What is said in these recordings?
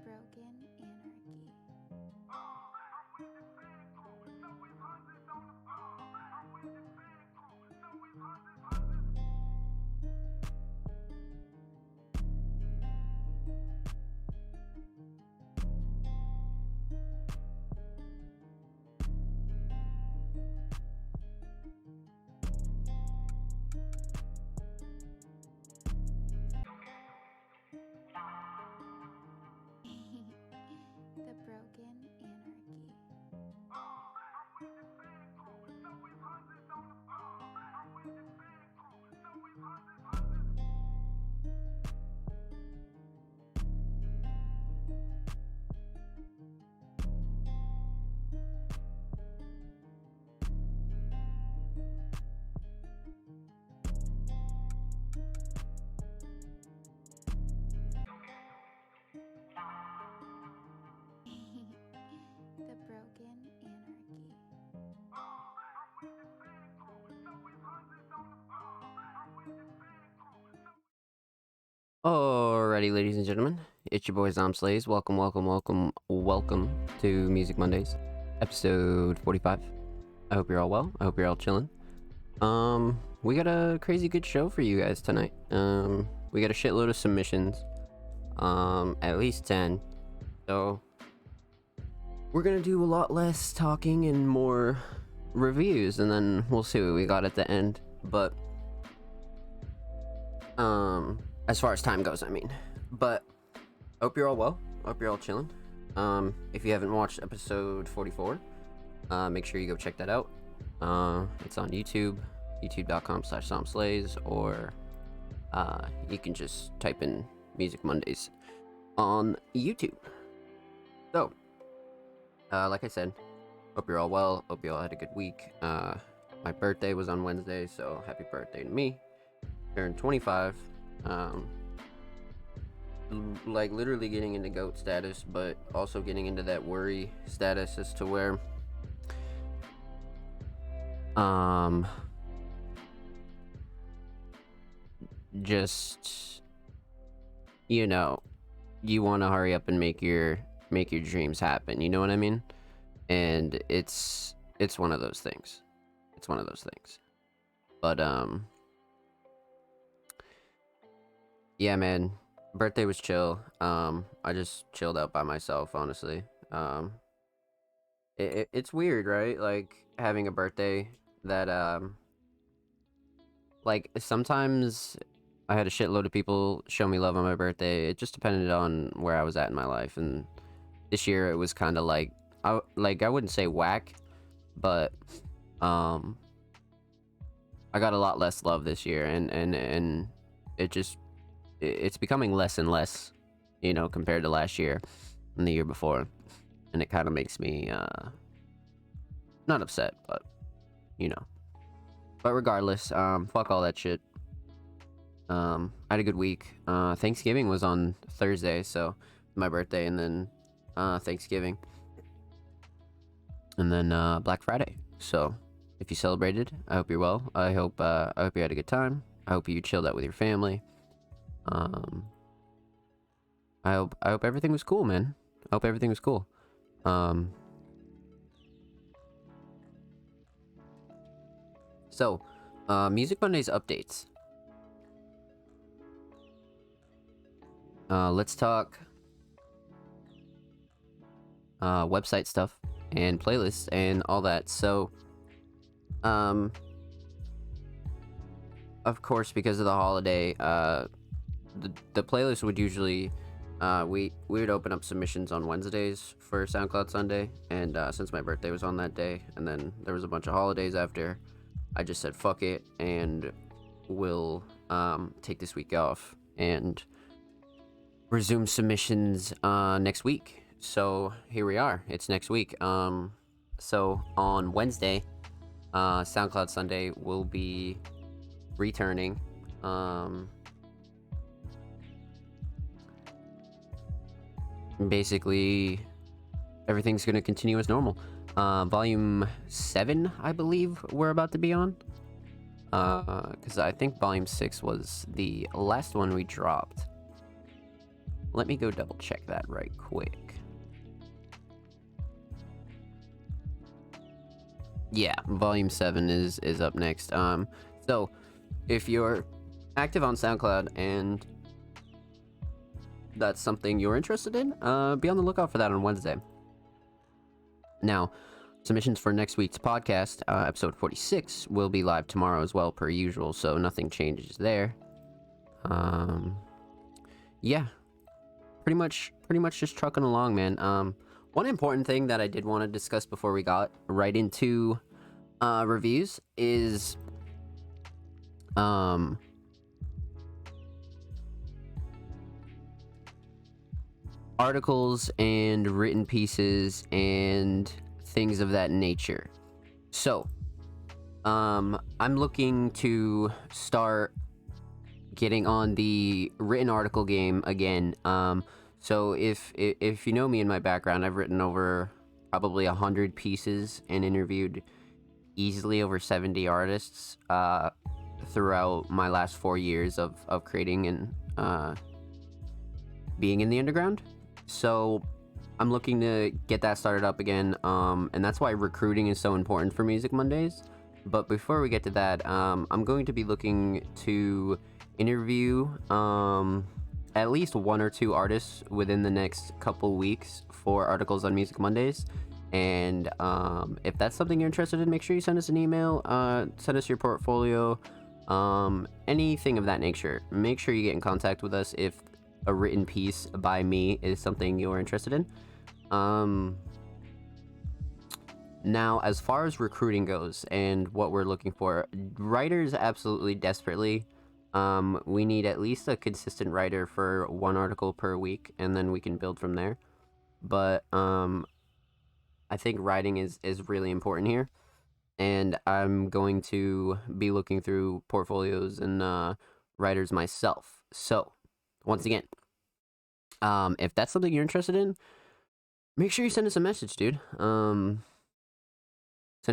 broken anarchy. The broken anarchy. The broken anarchy. Alrighty, ladies and gentlemen, it's your boy Zomb. Welcome to Music Mondays, episode 45. I hope you're all well. I hope you're all chilling. We got a crazy good show for you guys tonight. We got a shitload of submissions, at least 10. So we're gonna do a lot less talking and more reviews, and then we'll see what we got at the end. But as far as time goes, I mean. But hope you're all well. Hope you're all chilling. If you haven't watched episode 44, make sure you go check that out. It's on YouTube, youtube.com/zombslays, or you can just type in Music Mondays on YouTube. So, like I said, hope you're all well. Hope you all had a good week. My birthday was on Wednesday, so happy birthday to me. Turned 25. Like literally getting into goat status, but also getting into that worry status as to where just, you know, you want to hurry up and make your dreams happen, you know what I mean? And it's one of those things. But yeah, man, birthday was chill. I just chilled out by myself, honestly. It's weird, right? Like having a birthday that like sometimes I had a shitload of people show me love on my birthday. It just depended on where I was at in my life, and this year it was kind of like I wouldn't say whack, but I got a lot less love this year, and it's becoming less and less, you know, compared to last year and the year before, and it kind of makes me not upset, but you know. But regardless, fuck all that shit. I had a good week. Thanksgiving was on Thursday, so my birthday, and then Thanksgiving, and then Black Friday. So if you celebrated, I hope you're well. I hope you had a good time. I hope you chilled out with your family. I hope everything was cool, man. I hope everything was cool. So, Music Mondays updates. Let's talk website stuff and playlists and all that. So, of course, because of the holiday, the playlist would usually we would open up submissions on Wednesdays for SoundCloud Sunday, and since my birthday was on that day, and then there was a bunch of holidays after, I just said fuck it, and we'll take this week off and resume submissions next week. So here we are, it's next week. So on Wednesday, SoundCloud Sunday will be returning. Basically everything's gonna continue as normal. Volume 7, I believe we're about to be on, because I think volume 6 was the last one we dropped Let me go double check that right quick. Yeah, volume 7 is up next. So if you're active on SoundCloud and that's something you're interested in, be on the lookout for that on Wednesday. Now, submissions for next week's podcast, episode 46, will be live tomorrow as well, per usual, so nothing changes there. Yeah, pretty much just trucking along, man. One important thing that I did want to discuss before we got right into reviews is articles and written pieces and things of that nature. So I'm looking to start getting on the written article game again. So if you know me and my background, I've written over probably 100 pieces and interviewed easily over 70 artists throughout my last 4 years of creating and being in the underground. So I'm looking to get that started up again, and that's why recruiting is so important for Music Mondays. But before we get to that, I'm going to be looking to interview at least 1 or 2 artists within the next couple weeks for articles on Music Mondays. And if that's something you're interested in, make sure you send us an email, send us your portfolio, anything of that nature. Make sure you get in contact with us if a written piece by me is something you're interested in. Now, as far as recruiting goes and what we're looking for, writers absolutely desperately. We need at least a consistent writer for 1 article per week, and then we can build from there. But I think writing is really important here, and I'm going to be looking through portfolios and writers myself. So once again, if that's something you're interested in, make sure you send us a message, dude. Send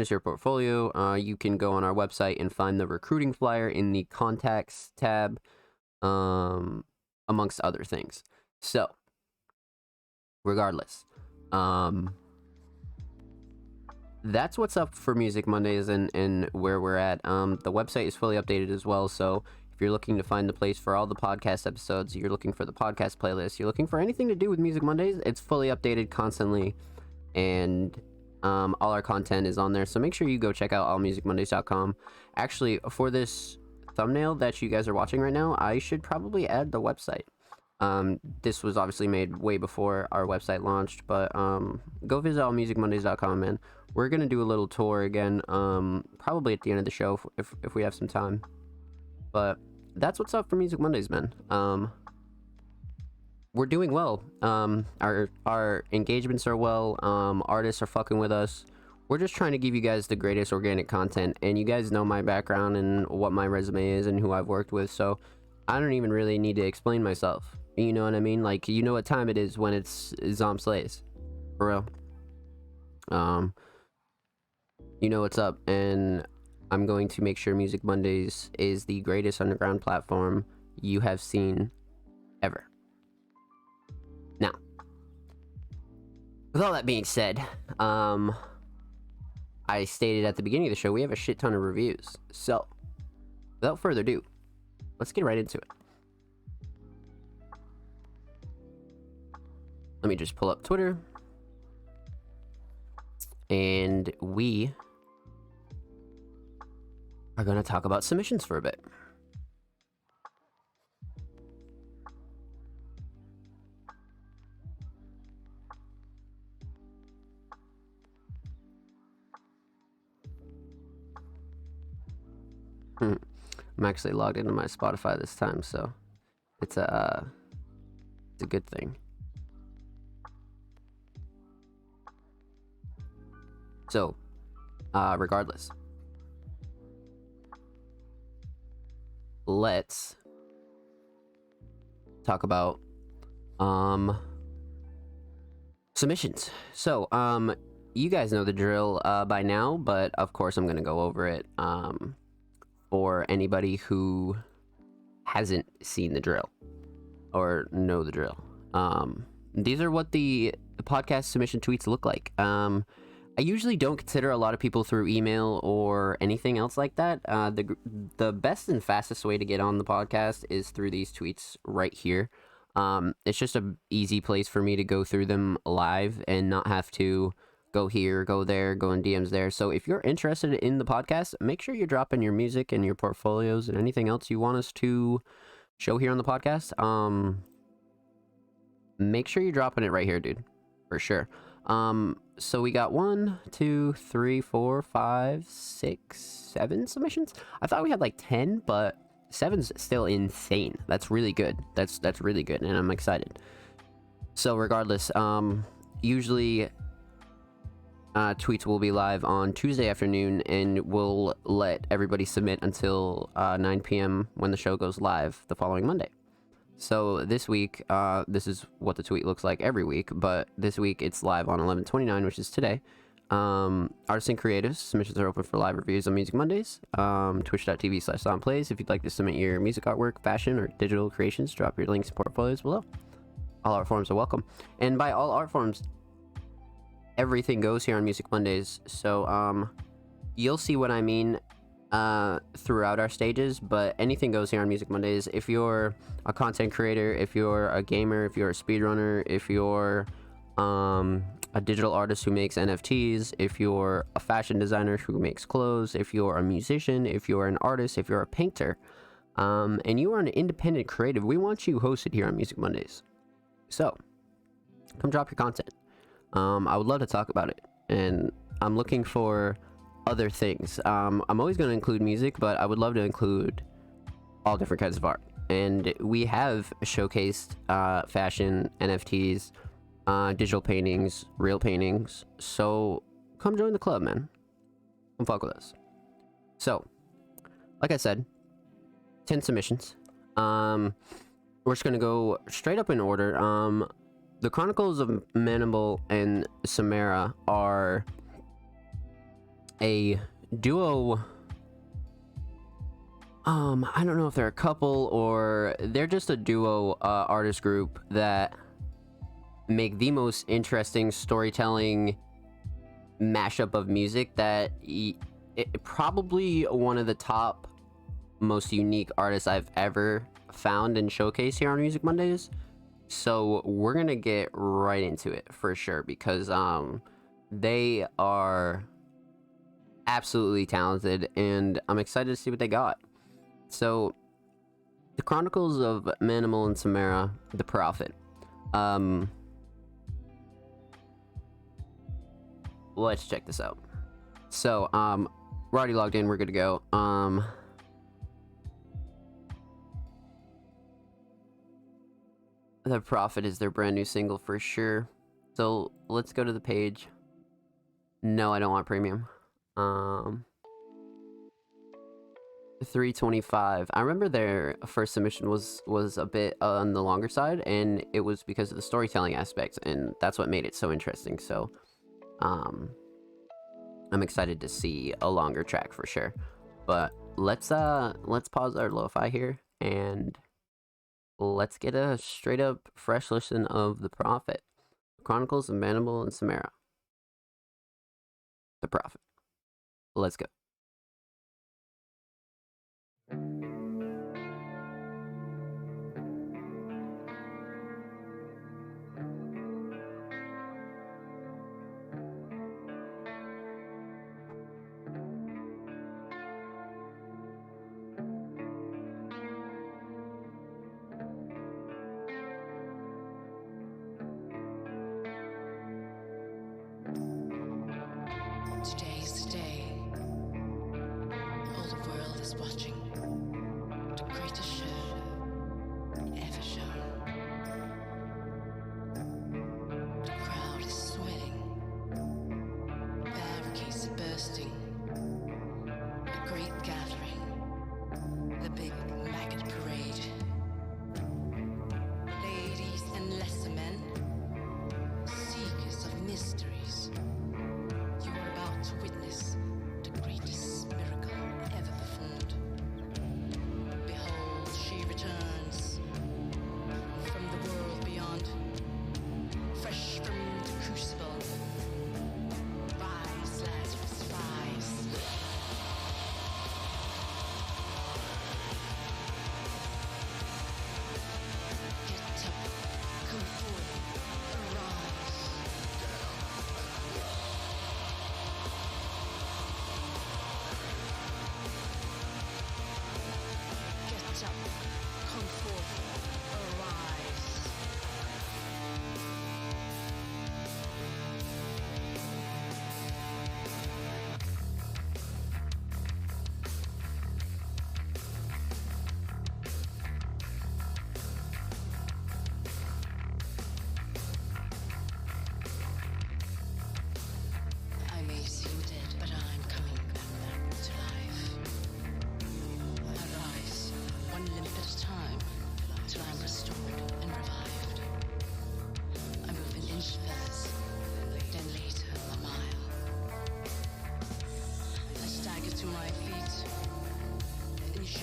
us your portfolio. You can go on our website and find the recruiting flyer in the contacts tab, amongst other things. So regardless, that's what's up for Music Mondays and where we're at. The website is fully updated as well, so if you're looking to find the place for all the podcast episodes, you're looking for the podcast playlist, you're looking for anything to do with Music Mondays, it's fully updated constantly, and all our content is on there, so make sure you go check out allmusicmondays.com. Actually, for this thumbnail that you guys are watching right now, I should probably add the website. This was obviously made way before our website launched, but go visit allmusicmondays.com, man. We're gonna do a little tour again, probably at the end of the show if we have some time. But that's what's up for Music Mondays, man. We're doing well. Our engagements are well. Artists are fucking with us. We're just trying to give you guys the greatest organic content, and you guys know my background and what my resume is and who I've worked with, so I don't even really need to explain myself. You know what I mean? Like, you know what time it is when it's Zomb Slays. For real. You know what's up, and I'm going to make sure Music Mondays is the greatest underground platform you have seen ever. Now, with all that being said, I stated at the beginning of the show, we have a shit ton of reviews. So, without further ado, let's get right into it. Let me just pull up Twitter. And we are going to talk about submissions for a bit. I'm actually logged into my Spotify this time, so it's a good thing. So, regardless, let's talk about submissions. So, you guys know the drill by now, but of course I'm gonna go over it for anybody who hasn't seen the drill or know the drill. These are what the podcast submission tweets look like. I usually don't consider a lot of people through email or anything else like that. The best and fastest way to get on the podcast is through these tweets right here. It's just a easy place for me to go through them live and not have to go here, go there, go in DMs there. So if you're interested in the podcast, make sure you're dropping your music and your portfolios and anything else you want us to show here on the podcast. Make sure you're dropping it right here, dude, for sure. So we got 1, 2, 3, 4, 5, 6, 7 submissions. I thought we had like 10, but 7's still insane. That's really good. That's really good, and I'm excited. So regardless, usually tweets will be live on Tuesday afternoon, and we'll let everybody submit until 9 p.m. when the show goes live the following Monday. So this week, this is what the tweet looks like every week, but this week it's live on 11/29, which is today. Artists and creatives, submissions are open for live reviews on Music Mondays. Twitch.tv/SoundPlays. If you'd like to submit your music artwork, fashion, or digital creations, drop your links and portfolios below. All art forms are welcome. And by all art forms, everything goes here on Music Mondays. So you'll see what I mean throughout our stages, but anything goes here on Music Mondays. If you're a content creator, if you're a gamer, if you're a speedrunner, if you're a digital artist who makes NFTs, if you're a fashion designer who makes clothes, if you're a musician, if you're an artist, if you're a painter, and you are an independent creative, we want you hosted here on Music Mondays. So come drop your content. I would love to talk about it, and I'm looking for other things. I'm always going to include music, but I would love to include all different kinds of art. And we have showcased fashion, NFTs, digital paintings, real paintings. So come join the club, man. Come fuck with us. So, like I said, 10 submissions. We're just going to go straight up in order. The Chronicles of Manimal and Samara are a duo. I don't know if they're a couple or they're just a duo artist group that make the most interesting storytelling mashup of music that probably one of the top most unique artists I've ever found and showcased here on Music Mondays. So we're gonna get right into it for sure, because they are absolutely talented and I'm excited to see what they got. So the Chronicles of Manimal and Samara, the Prophet. Let's check this out. So we're already logged in, we're good to go. The Prophet is their brand new single for sure. So let's go to the page. No, I don't want premium. 325. I remember their first submission was a bit on the longer side, and it was because of the storytelling aspect, and that's what made it so interesting. So I'm excited to see a longer track for sure. But let's pause our lo-fi here and let's get a straight up fresh listen of The Prophet. Chronicles of Manimal and Samara. The Prophet. Let's go. Today's the day. All the world is watching. The greatest show ever shown. The crowd is sweating. Barricades are bursting. A great gathering. The big maggot parade. Ladies and lesser men. Seekers of mysteries. You are about to witness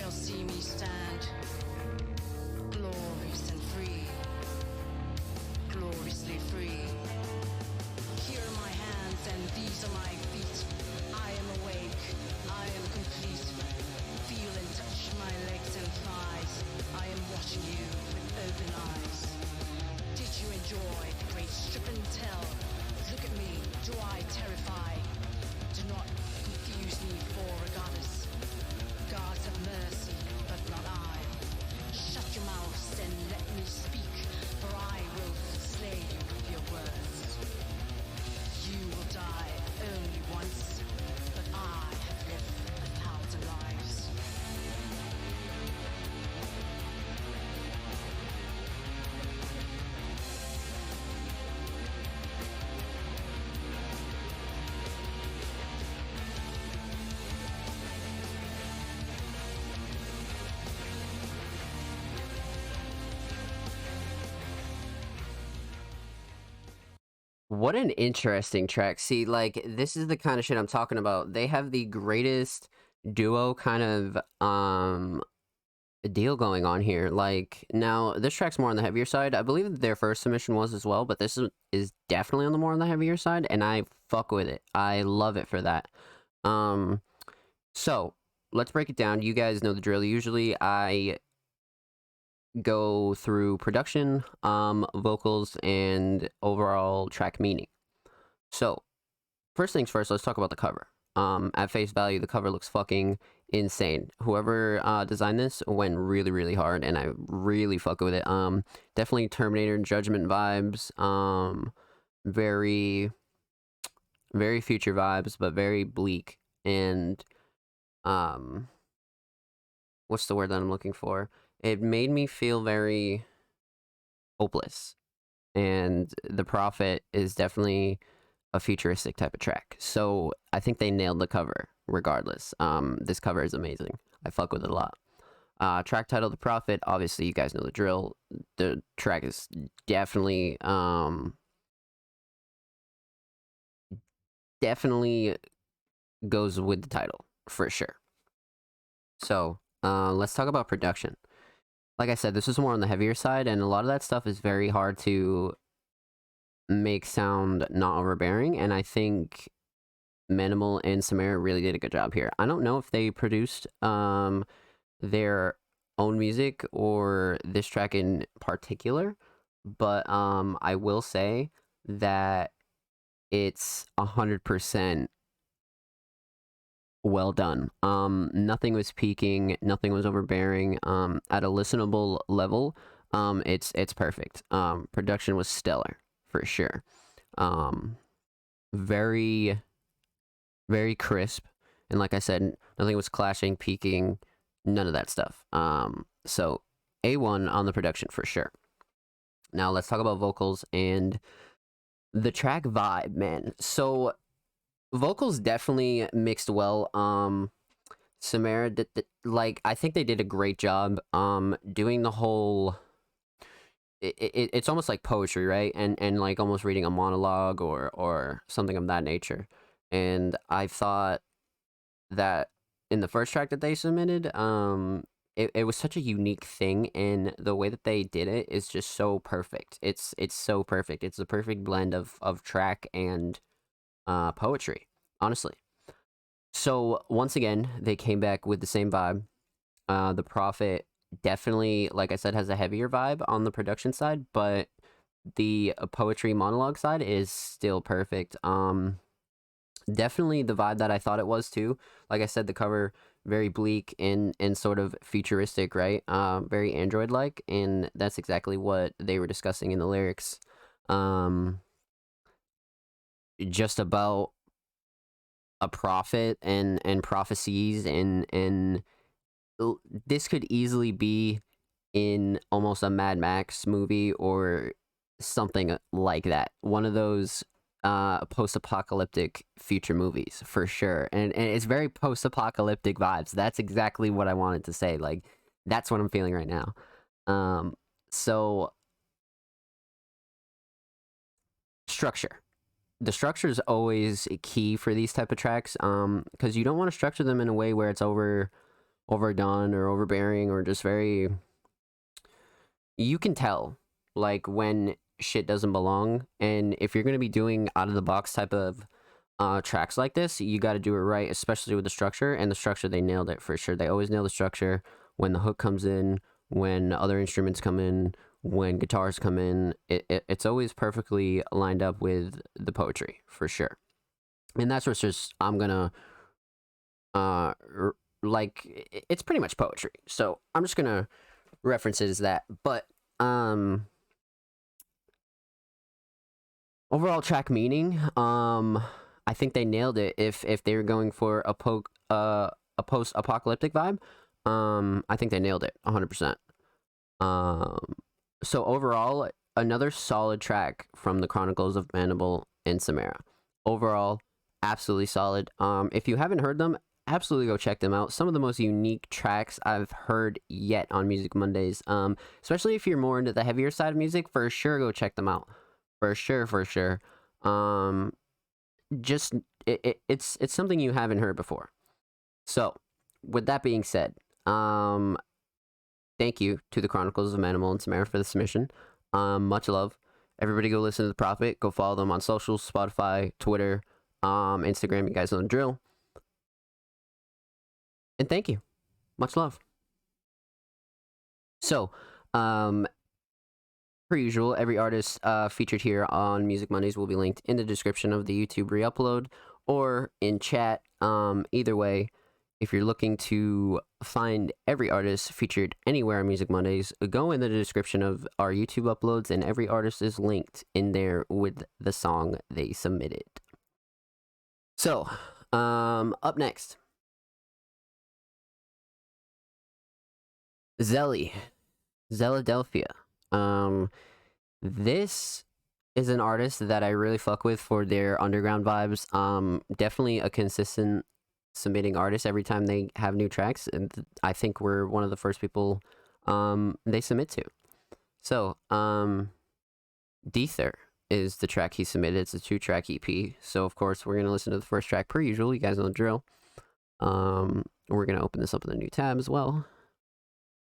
shall see me stand, glorious and free, gloriously free. Here are my hands and these are my feet. I am awake, I am complete. Feel and touch my legs and thighs. I am watching you with open eyes. Did you enjoy the great strip and tell? Look at me, do I terrify? Do not confuse me for a goddess. Gods have mercy, but not I. Shut your mouths and let me speak, for I will slay you with your words. You will die only once, but I have lived 1,000 lives. What an interesting track. See, like, this is the kind of shit I'm talking about. They have the greatest duo kind of deal going on here. Like, now this track's more on the heavier side. I believe that their first submission was as well, but this is definitely on the more on the heavier side, and I fuck with it. I love it for that. So let's break it down. You guys know the drill. Usually I go through production, vocals, and overall track meaning. So, first things first, let's talk about the cover. At face value, the cover looks fucking insane. Whoever designed this went really, really hard, and I really fuck with it. Definitely Terminator and Judgment vibes. Very, very future vibes, but very bleak. And what's the word that I'm looking for? It made me feel very hopeless. And The Prophet is definitely a futuristic type of track. So I think they nailed the cover regardless. This cover is amazing. I fuck with it a lot. Track title, The Prophet. Obviously, you guys know the drill. The track is definitely goes with the title for sure. So let's talk about production. Like I said, this is more on the heavier side, and a lot of that stuff is very hard to make sound not overbearing, and I think Manimal and Samara really did a good job here. I don't know if they produced their own music or this track in particular, but I will say that it's 100% well done. Nothing was peaking, nothing was overbearing. At a listenable level, it's perfect. Production was stellar for sure. Very, very crisp, and like I said, nothing was clashing, peaking, none of that stuff. So A1 on the production for sure. Now let's talk about vocals and the track vibe, man. So vocals definitely mixed well. Samara did like, I think they did a great job doing the whole it's almost like poetry, right? And like almost reading a monologue or something of that nature. And I thought that in the first track that they submitted, it was such a unique thing, and the way that they did it is just so perfect. It's so perfect. It's the perfect blend of track and poetry, honestly. So once again, they came back with the same vibe. The Prophet definitely, like I said, has a heavier vibe on the production side, but the poetry monologue side is still perfect. Definitely the vibe that I thought it was too. Like I said, the cover very bleak and sort of futuristic, right? Very Android like, and that's exactly what they were discussing in the lyrics. Just about a prophet and prophecies, and this could easily be in almost a Mad Max movie or something like that. One of those post-apocalyptic future movies for sure, and it's very post-apocalyptic vibes. That's exactly what I wanted to say. Like, that's what I'm feeling right now. So structure. The structure is always key for these type of tracks, because you don't want to structure them in a way where it's overdone or overbearing or just very. You can tell, like, when shit doesn't belong, and if you're gonna be doing out of the box type of tracks like this, you got to do it right, especially with the structure. And the structure, they nailed it for sure. They always nail the structure when the hook comes in, when other instruments come in, when guitars come in. It's always perfectly lined up with the poetry for sure. And that's what's just, I'm gonna like, it's pretty much poetry, so I'm just gonna reference it as that. But overall track meaning, I think they nailed it. If they were going for a post-apocalyptic vibe, I think they nailed it 100%. So overall, another solid track from the Chronicles of Manimal and Samara. Overall, absolutely solid. If you haven't heard them, absolutely go check them out. Some of the most unique tracks I've heard yet on Music Mondays. Especially if you're more into the heavier side of music, for sure go check them out. For sure. Just it's something you haven't heard before. So, with that being said, thank you to the Chronicles of Manimal and Samara for the submission. Much love. Everybody go listen to The Prophet. Go follow them on socials, Spotify, Twitter, Instagram. You guys know the drill. And thank you. Much love. So, per usual, every artist featured here on Music Mondays will be linked in the description of the YouTube re-upload or in chat. Either way, if you're looking to find every artist featured anywhere on Music Mondays, go in the description of our YouTube uploads, and every artist is linked in there with the song they submitted. So, up next, Zelie Zeledelphia. This is an artist that I really fuck with for their underground vibes. Definitely a consistent submitting artist every time they have new tracks, and I think we're one of the first people they submit to. So, Dether is the track he submitted. It's a 2-track EP. So, of course, we're gonna listen to the first track per usual. You guys know the drill. We're gonna open this up in a new tab as well.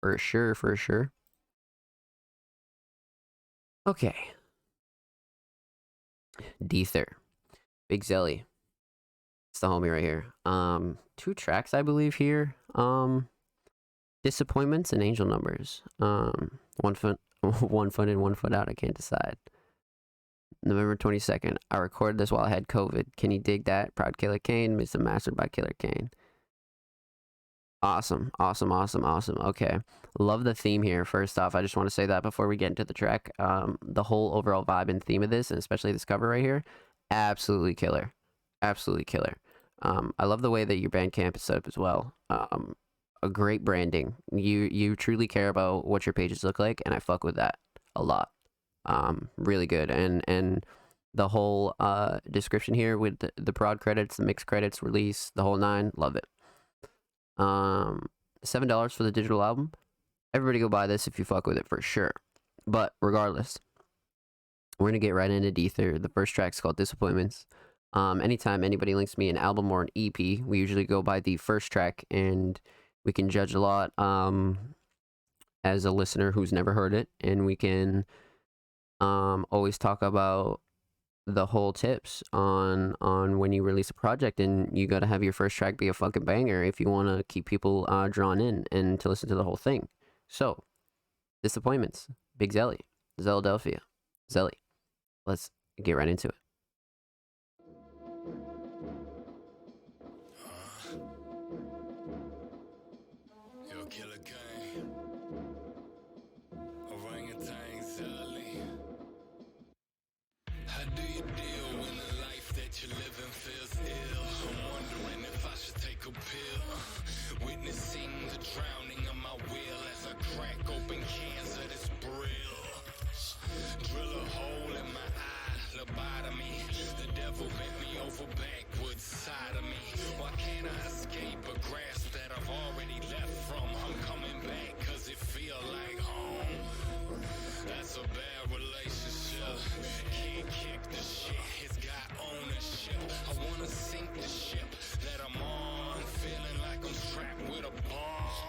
For sure. Okay. Dether. Big Zelie. It's the homie right here. 2 tracks, I believe, here. Disappointments and Angel Numbers. 1 foot in, 1 foot out. I can't decide. November 22nd. I recorded this while I had COVID. Can you dig that? Proud Killer Kane. Mr. Mastered by Killer Kane. Awesome. Okay. Love the theme here. First off, I just want to say that before we get into the track. The whole overall vibe and theme of this, and especially this cover right here, absolutely killer. I love the way that your Bandcamp is set up as well. A great branding. You truly care about what your pages look like, and I fuck with that a lot. Really good. And the whole description here with the prod credits, the mix credits, release, the whole 9, love it. $7 for the digital album. Everybody go buy this if you fuck with it for sure. But regardless, we're gonna get right into Dether. The first track's called Disappointments. Anytime anybody links me an album or an EP, we usually go by the first track, and we can judge a lot as a listener who's never heard it, and we can always talk about the whole tips on when you release a project, and you got to have your first track be a fucking banger if you want to keep people drawn in and to listen to the whole thing. So, Disappointments, Big Zelie Zeledelphia. Zelie, let's get right into it. Yo, Killer Kane. Orangutan Zelie. How do you deal when the life that you're living feels ill? I'm wondering if I should take a pill. Witnessing the drowning of my will as I crack open cans of this brill. Drill a hole in my eye, lobotomy. The devil bent me over backwards, side of me. Why can't I escape a grasp that I've already left from? I'm coming back cause it feel like home. That's a bad relationship. Can't kick the shit, it's got ownership. I wanna sink the ship that I'm on, feeling like I'm strapped with a bomb.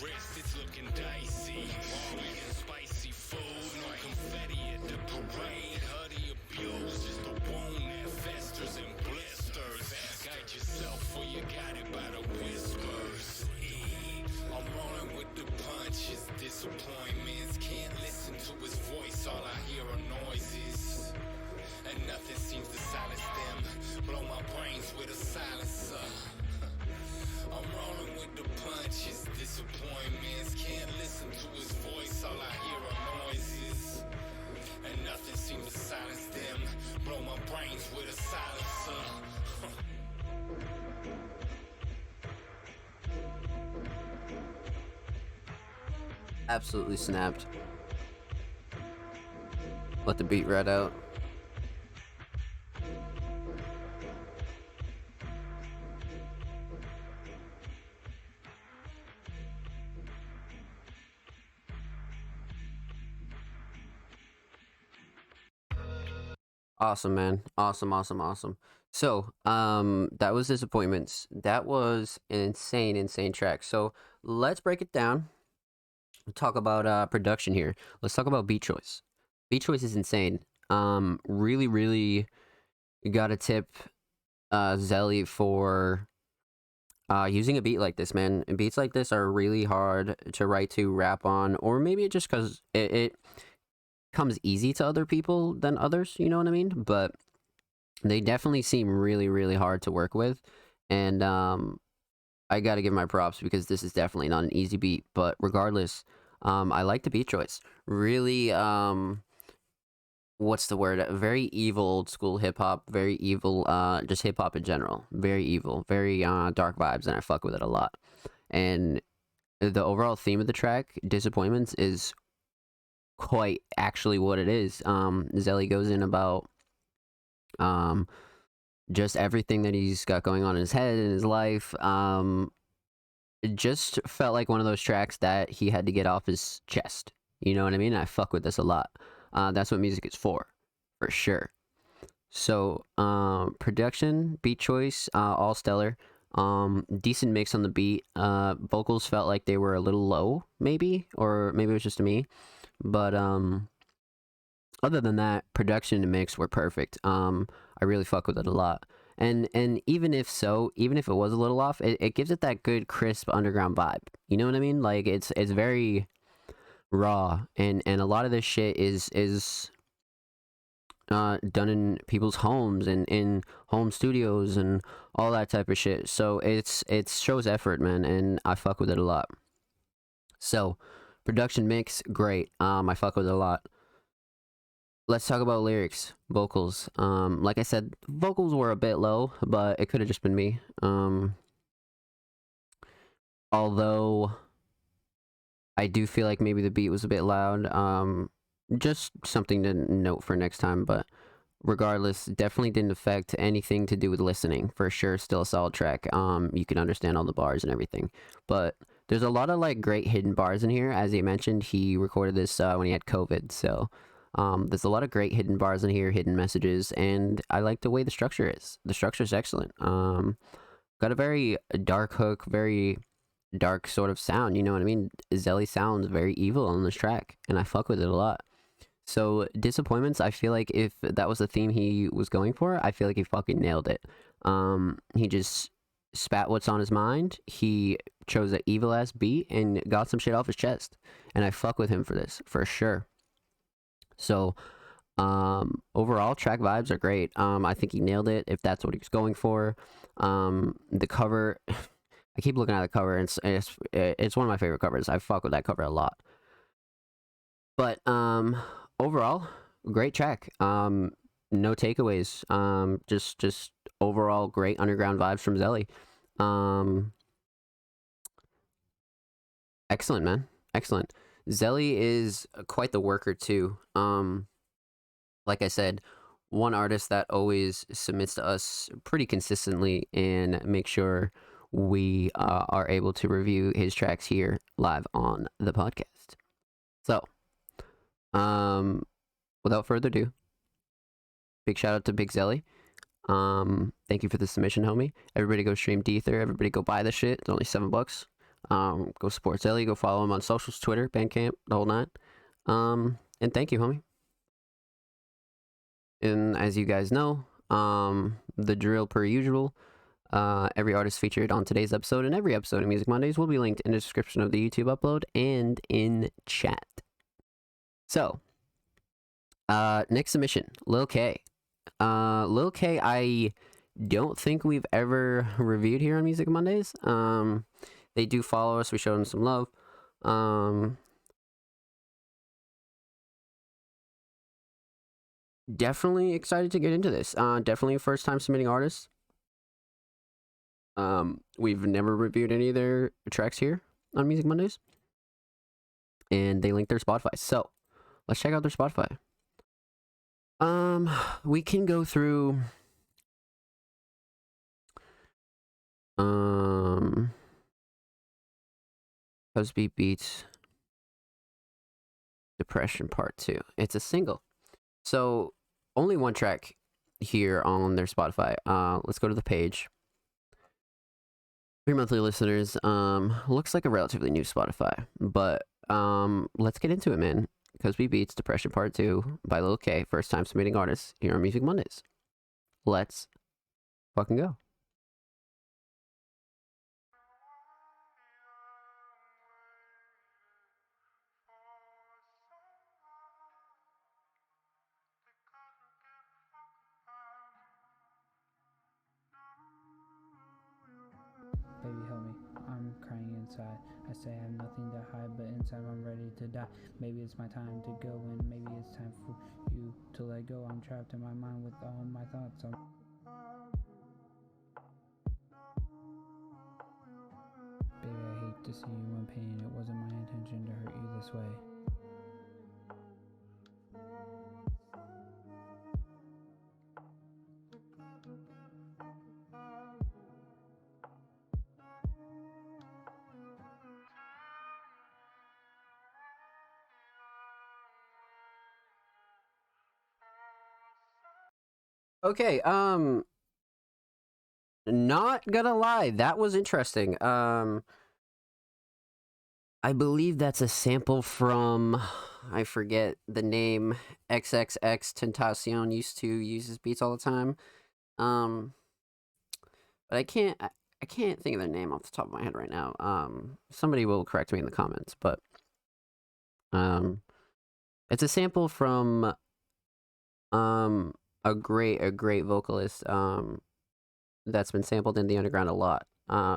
wrist, it's looking dicey. Eating spicy food, no confetti at the parade. Hoodie abuse is the wound that festers and blisters. Guide yourself or you got it by the whispers. I'm rolling with the punches, disappointments. Can't listen to his voice, all I hear are noises. And nothing seems to silence them. Blow my brains with a silencer. I'm rolling with the punches, disappointments. Can't listen to his voice, all I hear are noises. And nothing seems to silence them. Blow my brains with a silencer. Absolutely snapped. Let the beat ride out. Awesome, man. Awesome. So, that was Disappointments. That was an insane track. So, let's break it down. Talk about production here. Let's talk about beat choice. Beat choice is insane. Really gotta tip Zelie for using a beat like this, man. Beats like this are really hard to write to, rap on, or maybe just because it comes easy to other people than others, you know what I mean? But they definitely seem really hard to work with, and I gotta give my props because this is definitely not an easy beat. But regardless, I like the beat choice. Really, what's the word? Very evil old school hip hop. Very evil, just hip hop in general. Very evil. Very dark vibes, and I fuck with it a lot. And the overall theme of the track, Disappointments, is quite actually what it is. Zelie goes in about just everything that he's got going on in his head and his life. It just felt like one of those tracks that he had to get off his chest. You know what I mean? I fuck with this a lot. That's what music is for sure. So, production, beat choice, all stellar. Decent mix on the beat. Vocals felt like they were a little low, maybe, or maybe it was just me. But other than that, production and mix were perfect. I really fuck with it a lot. And even if it was a little off, it gives it that good crisp underground vibe. You know what I mean? Like it's very raw, and a lot of this shit is done in people's homes and in home studios and all that type of shit. So it shows effort, man, and I fuck with it a lot. So production mix, great. I fuck with it a lot. Let's talk about lyrics, vocals. Like I said, vocals were a bit low, but it could have just been me. Although I do feel like maybe the beat was a bit loud. Just something to note for next time, but regardless, definitely didn't affect anything to do with listening. For sure, still a solid track. You can understand all the bars and everything, but there's a lot of like great hidden bars in here. As he mentioned, he recorded this when he had COVID, so there's a lot of great hidden bars in here, hidden messages, and I like the way the structure is. The structure is excellent. Got a very dark hook, very dark sort of sound, you know what I mean? Zelie sounds very evil on this track, and I fuck with it a lot. So, Disappointments, I feel like if that was the theme he was going for, I feel like he fucking nailed it. He just spat what's on his mind, he chose an evil-ass beat, and got some shit off his chest. And I fuck with him for this, for sure. So, overall, track vibes are great. I think he nailed it, if that's what he was going for. The cover... I keep looking at the cover, and it's one of my favorite covers. I fuck with that cover a lot. But overall, great track. No takeaways. Just overall great underground vibes from Zelie. Excellent, man. Excellent. Zelie is quite the worker too. Like I said, one artist that always submits to us pretty consistently and make sure we are able to review his tracks here live on the podcast. So, without further ado, big shout out to Big Zelie. Thank you for the submission, homie. Everybody go stream Dether. Everybody go buy the shit. It's only $7. Go support Zelie. Go follow him on socials, Twitter, Bandcamp, the whole nine. And thank you, homie. And as you guys know, the drill per usual. Every artist featured on today's episode and every episode of Music Mondays will be linked in the description of the YouTube upload and in chat. So, next submission, Lil K. Lil K, I don't think we've ever reviewed here on Music Mondays. They do follow us. We showed them some love. Definitely excited to get into this. Definitely a first time submitting artist. We've never reviewed any of their tracks here on Music Mondays. And they link their Spotify. So, let's check out their Spotify. We can go through Cosby Beats Depression Part 2. It's a single. So, only one track here on their Spotify. Let's go to the page. For your monthly listeners, looks like a relatively new Spotify, but let's get into it, man. Cosby Beats Depression Part 2 by Lil K, first time submitting artist here on Music Mondays. Let's fucking go. Baby, help me. I'm crying inside. I say I have nothing to hide, but inside I'm ready to die. Maybe it's my time to go, and maybe it's time for you to let go. I'm trapped in my mind with all my thoughts. Baby, I hate to see you in pain. It wasn't my intention to hurt you this way. Okay, not gonna lie, that was interesting. I believe that's a sample from, I forget the name, XXX Tentacion used to use his beats all the time. But I can't think of their name off the top of my head right now. Somebody will correct me in the comments, but it's a sample from a great vocalist that's been sampled in the underground a lot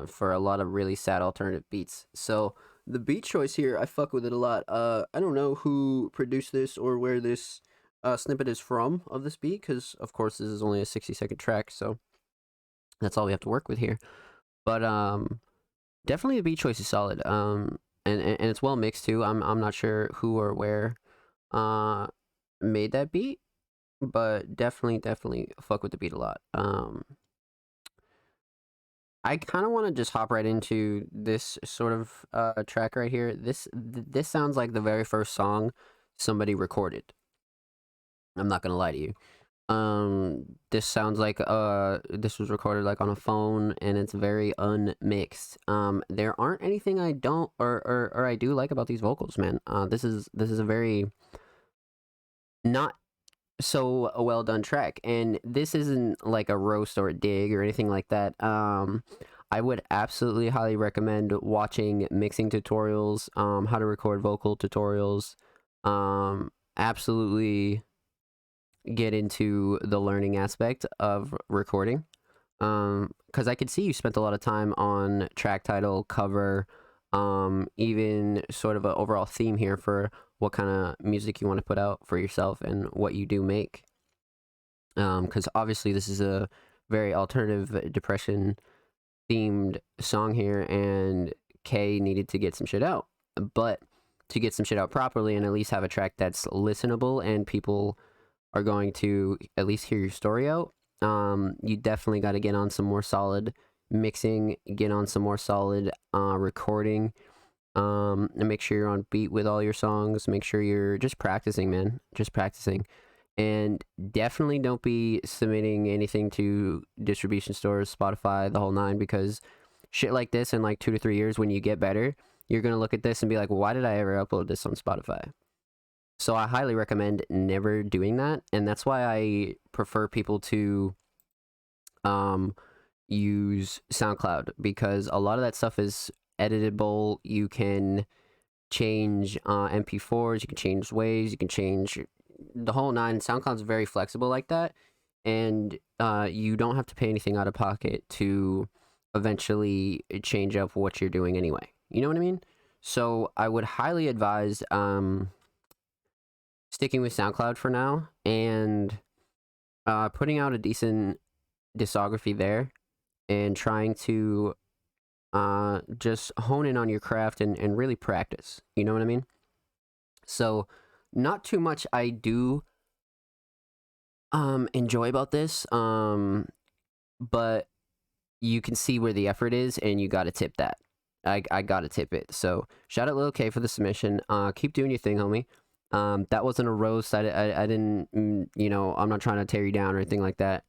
for a lot of really sad alternative beats. So the beat choice here, I fuck with it a lot. I don't know who produced this or where this snippet is from of this beat, because of course this is only a 60-second track, so that's all we have to work with here. But definitely the beat choice is solid. And it's well mixed too. I'm not sure who or where made that beat, but definitely fuck with the beat a lot. I kind of want to just hop right into this sort of track right here. This sounds like the very first song somebody recorded. I'm not gonna lie to you. This sounds like this was recorded like on a phone, and it's very unmixed. There aren't anything I don't or I do like about these vocals, man. This is a very not so a well done track, and this isn't like a roast or a dig or anything like that. I would absolutely highly recommend watching mixing tutorials, how to record vocal tutorials. Absolutely get into the learning aspect of recording, because I could see you spent a lot of time on track title, cover, even sort of an overall theme here for what kind of music you want to put out for yourself and what you do make. Because obviously this is a very alternative depression themed song here, and K needed to get some shit out. But to get some shit out properly and at least have a track that's listenable and people are going to at least hear your story out, you definitely got to get on some more solid mixing, get on some more solid recording, and make sure you're on beat with all your songs. Make sure you're just practicing, man. Just practicing. And definitely don't be submitting anything to distribution stores, Spotify, the whole nine, because shit like this in like 2 to 3 years when you get better, you're going to look at this and be like, why did I ever upload this on Spotify? So I highly recommend never doing that. And that's why I prefer people to use SoundCloud, because a lot of that stuff is editable. You can change MP4s, you can change waves, you can change the whole nine. SoundCloud's very flexible like that. And you don't have to pay anything out of pocket to eventually change up what you're doing anyway. You know what I mean? So I would highly advise sticking with SoundCloud for now and putting out a decent discography there and trying to just hone in on your craft and really practice. You know what I mean? So not too much I do enjoy about this, but you can see where the effort is, and you got to tip that. I got to tip it. So shout out Lil K for the submission. Keep doing your thing, homie. That wasn't a roast. I didn't, I'm not trying to tear you down or anything like that.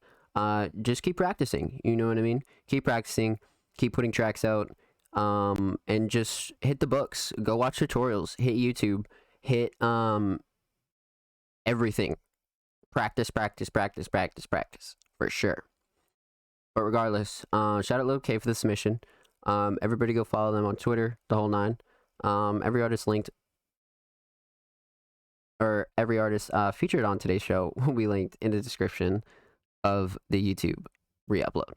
Just keep practicing. You know what I mean? Keep practicing. Keep putting tracks out. And just hit the books. Go watch tutorials. Hit YouTube. Hit everything. Practice, for sure. But regardless, shout out Lil K for the submission. Everybody go follow them on Twitter, the whole nine. Every artist linked, or every artist featured on today's show will be linked in the description of the YouTube re-upload.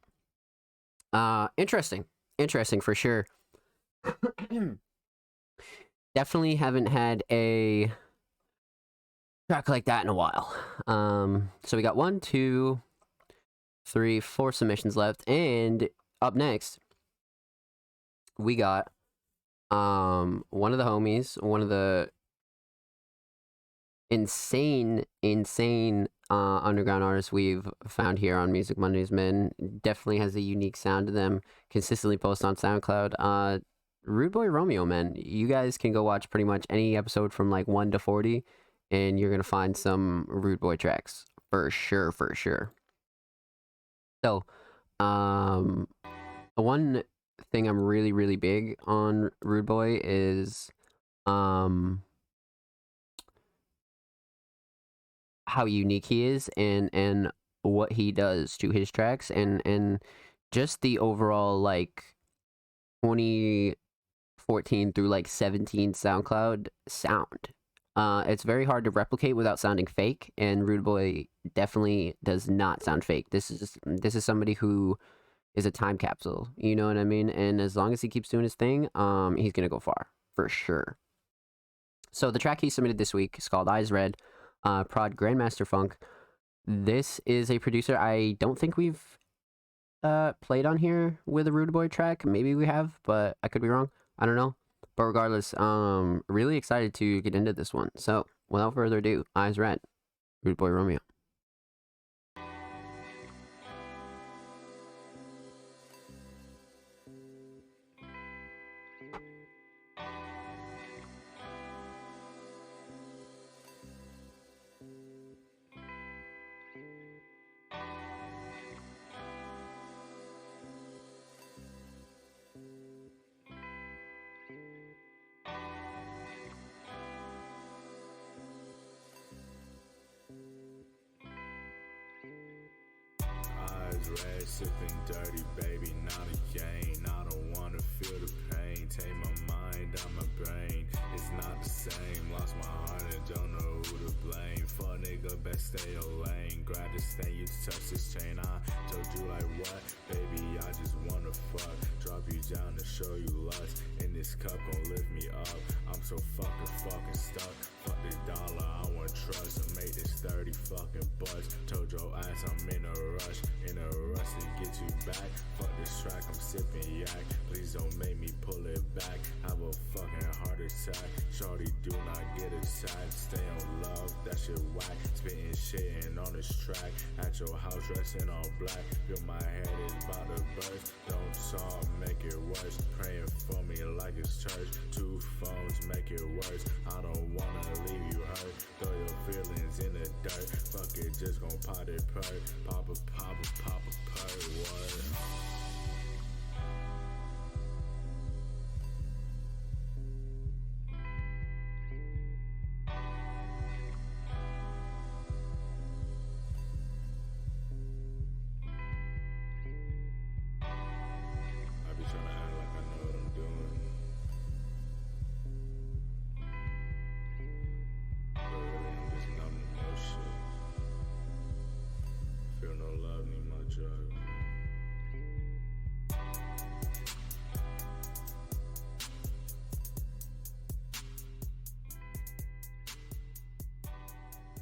Interesting for sure. Definitely haven't had a track like that in a while. So we got 1, 2, 3, 4 submissions left, and up next we got one of the homies, one of the insane underground artists we've found here on Music Mondays, man. Definitely has a unique sound to them. Consistently post on SoundCloud. Rude Boy Romeo, man. You guys can go watch pretty much any episode from like 1 to 40, and you're gonna find some Rude Boy tracks for sure. So, one thing I'm really big on Rude Boy is how unique he is and what he does to his tracks and just the overall like 2014 through like 17 SoundCloud sound. It's very hard to replicate without sounding fake, and Rude Boy definitely does not sound fake. This is somebody who is a time capsule, you know what I mean? And as long as he keeps doing his thing, he's gonna go far for sure. So the track he submitted this week is called Eyes Red, prod Grandmaster Funk. This is a producer I don't think we've played on here with a Rude Boy track. Maybe we have, but I could be wrong. I don't know. But regardless, really excited to get into this one. So without further ado, Eyes Red, Rude Boy Romeo. Red, sipping dirty, baby, not a game. I don't wanna feel the pain. Take my mind out my brain. It's not the same. Lost my heart and don't know who to blame. Fuck nigga, best stay your lane. Grab this thing, you touch this chain. I told you like what? Baby, I just wanna fuck. Drop you down to show you lust. And this cup gon' lift me up. I'm so fucking stuck. Fuck this dollar, I want trust. I made this 30 fucking bucks. Told your ass I'm in a rush. In a rush to get you back. Fuck this track, I'm sipping yak. Please don't make me pull it back. Have a fucking heart attack. Shorty, do not get attacked. Stay on love, that shit whack. Spitting shit and on this track. At your house dressing all black. Feel my head is about to burst. Don't talk, make it worse. Praying for me like it's church. 2 phones make it worse. I don't wanna leave you hurt. Throw your feelings in the dirt. Fuck it, just gon' pop it perk. Pop a perk, what?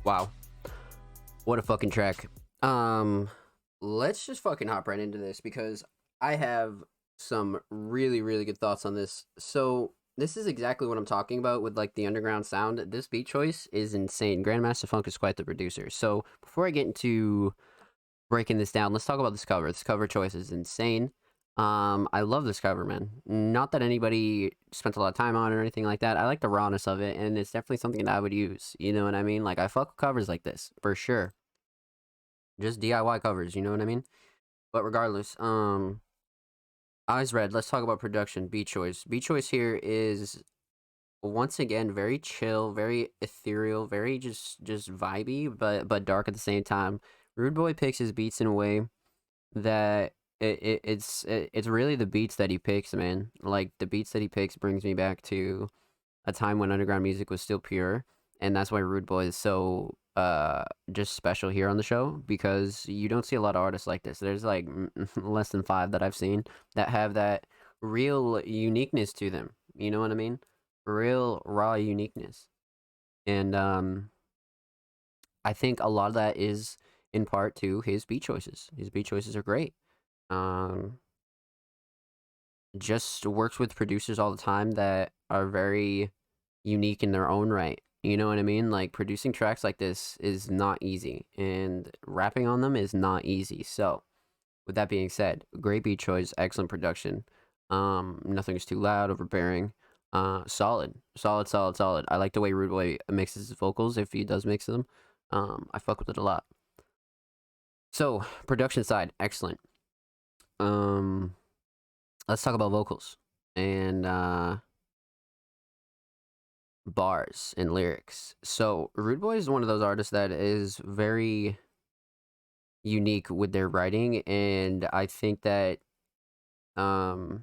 Wow. What a fucking track. Let's just fucking hop right into this because I have some really, really good thoughts on this. So this is exactly what I'm talking about with like the underground sound. This beat choice is insane. Grandmaster Funk is quite the producer. So before I get into breaking this down, let's talk about this cover. This cover choice is insane. I love this cover, man. Not that anybody spent a lot of time on it or anything like that. I like the rawness of it, and it's definitely something that I would use. You know what I mean? Like, I fuck with covers like this, for sure. Just DIY covers, you know what I mean? But regardless, Eyes Red, let's talk about production. Beat choice. Beat choice here is, once again, very chill, very ethereal, very just vibey, but dark at the same time. Rude Boy picks his beats in a way that it's really the beats that he picks, man. Like the beats that he picks brings me back to a time when underground music was still pure, and that's why Rude Boy is so just special here on the show, because you don't see a lot of artists like this. There's like less than 5 that I've seen that have that real uniqueness to them. You know what I mean? Real raw uniqueness. And I think a lot of that is in part to his beat choices. His beat choices are great. Um, just works with producers all the time that are very unique in their own right. You know what I mean? Like, producing tracks like this is not easy, and rapping on them is not easy. So, with that being said, great beat choice, excellent production. Nothing is too loud, overbearing. Solid, solid, solid, solid. I like the way Rude Boy mixes his vocals, if he does mix them. I fuck with it a lot. So, production side, excellent. Let's talk about vocals and bars and lyrics. So Rude Boy is one of those artists that is very unique with their writing, and I think that you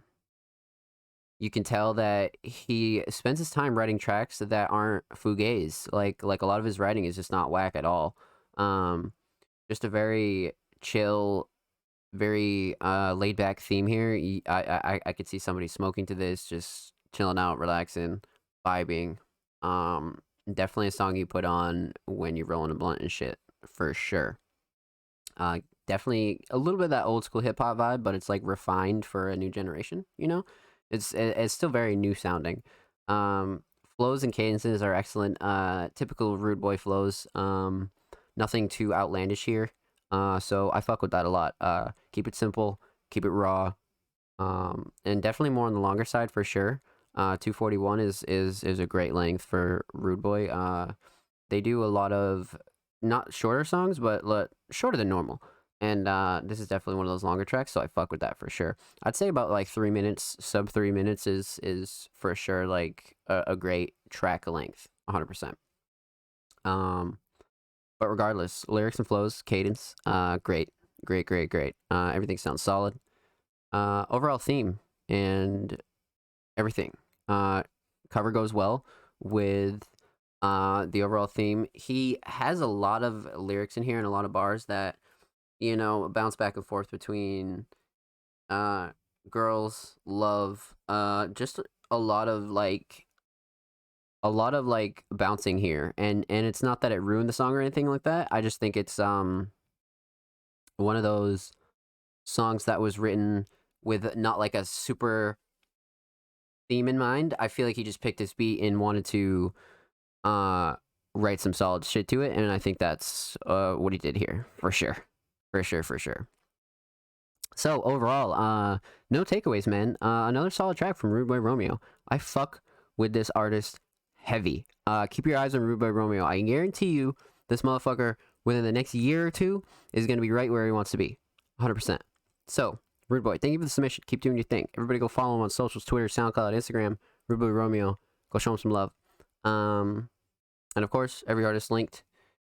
can tell that he spends his time writing tracks that aren't fugazi. Like a lot of his writing is just not whack at all. Just a very chill, very laid back theme here. I could see somebody smoking to this, just chilling out, relaxing, vibing. Definitely a song you put on when you're rolling a blunt and shit, for sure. Definitely a little bit of that old school hip hop vibe, but it's like refined for a new generation. You know, it's still very new sounding. Flows and cadences are excellent. Typical Rude Boy flows. Nothing too outlandish here. So I fuck with that a lot. Keep it simple, keep it raw, and definitely more on the longer side for sure. 241 is a great length for Rude Boy. They do a lot of not shorter songs, but shorter than normal. And this is definitely one of those longer tracks, so I fuck with that for sure. I'd say about like 3 minutes, sub 3 minutes is for sure like a great track length, 100%. But regardless, lyrics and flows, cadence, great. Everything sounds solid. Overall theme and everything. Cover goes well with the overall theme. He has a lot of lyrics in here and a lot of bars that, you know, bounce back and forth between girls, love, just a lot of bouncing here, and it's not that it ruined the song or anything like that. I just think it's one of those songs that was written with not like a super theme in mind. I feel like he just picked this beat and wanted to write some solid shit to it, and I think that's what he did here for sure. So overall, no takeaways, man. Another solid track from Rude Boy Romeo. I fuck with this artist heavy. Keep your eyes on Rude Boy Romeo. I guarantee you this motherfucker within the next year or two is going to be right where he wants to be. 100%. So, Rude Boy, thank you for the submission. Keep doing your thing. Everybody go follow him on socials, Twitter, SoundCloud, Instagram, Rude Boy Romeo. Go show him some love. And of course, every artist linked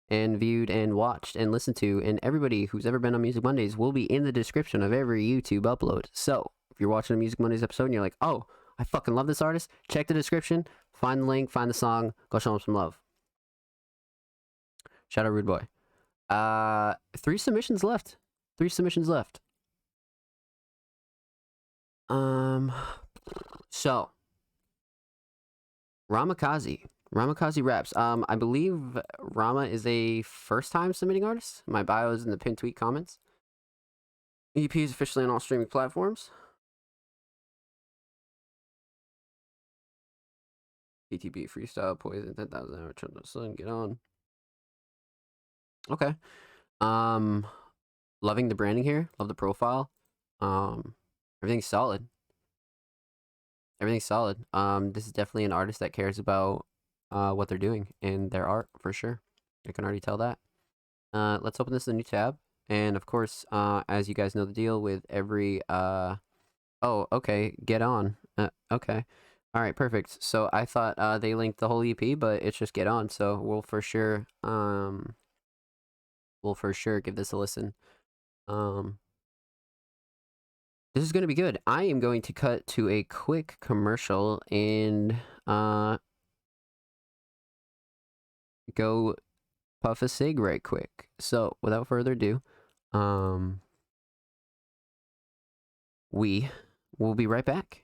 and viewed and watched and listened to, and everybody who's ever been on Music Mondays will be in the description of every YouTube upload. So, if you're watching a Music Mondays episode and you're like, oh, I fucking love this artist, check the description, find the link, find the song, go show him some love. Shout out Rude Boy. 3 submissions left. So Ramakazi Ramakazi Raps. I believe Rama is a first-time submitting artist. My bio is in the pinned tweet comments. EP is officially on all streaming platforms. PTB freestyle poison 10,000 hour turn the sun. Get on. Okay. Loving the branding here. Love the profile. Everything's solid. Everything's solid. This is definitely an artist that cares about what they're doing and their art for sure. I can already tell that. Let's open this in a new tab. And of course, as you guys know the deal with every oh, okay, get on. Okay. All right, perfect. So I thought they linked the whole EP, but it's just get on. So we'll for sure give this a listen. This is going to be good. I am going to cut to a quick commercial and go puff a cig right quick. So without further ado, we will be right back.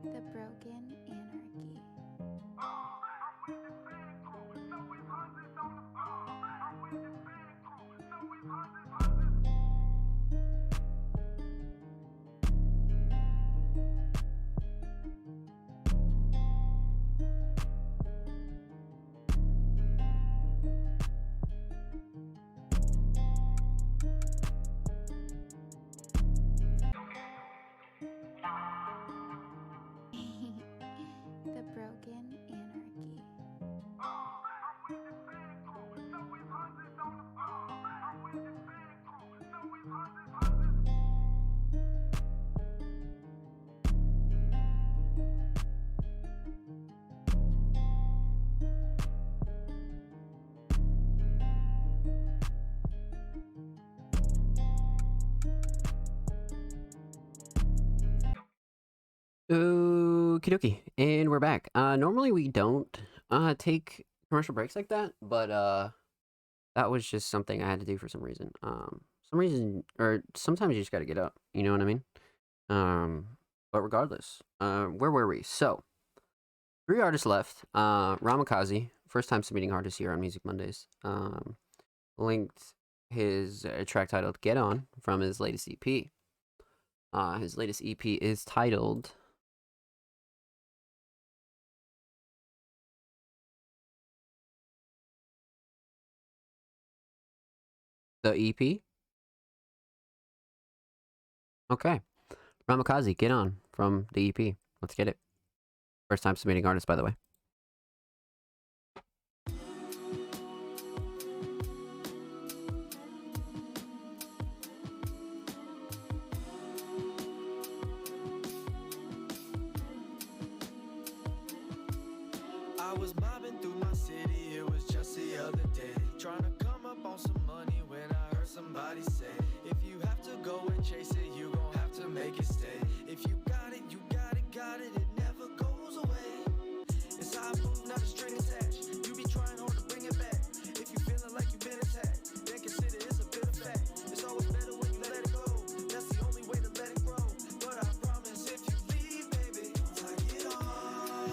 The Broken Anarchy. The Broken Anarchy. Okie dokie, and we're back. Normally we don't take commercial breaks like that, but that was just something I had to do for some reason. Or sometimes you just gotta get up, you know what I mean? But regardless, where were we? So, 3 artists left. Ramakazi, first time submitting artist here on Music Mondays. Linked his track titled Get On from his latest EP. His latest EP is titled The EP? Okay. Ramakazi, Get On from the EP. Let's get it. First time submitting artist, by the way. I was mobbing through my city, it was just the other day. Trying to come up on some money when I heard somebody say, if you have to go and chase it, you gon' have to make it stay. If you got it, you got it, it never goes away. It's I move, not a string attached. You be trying hard to bring it back. If you feeling like you've been attacked, then consider it's a bit of fact. It's always better when you let it go. That's the only way to let it grow. But I promise if you leave, baby, once I get on,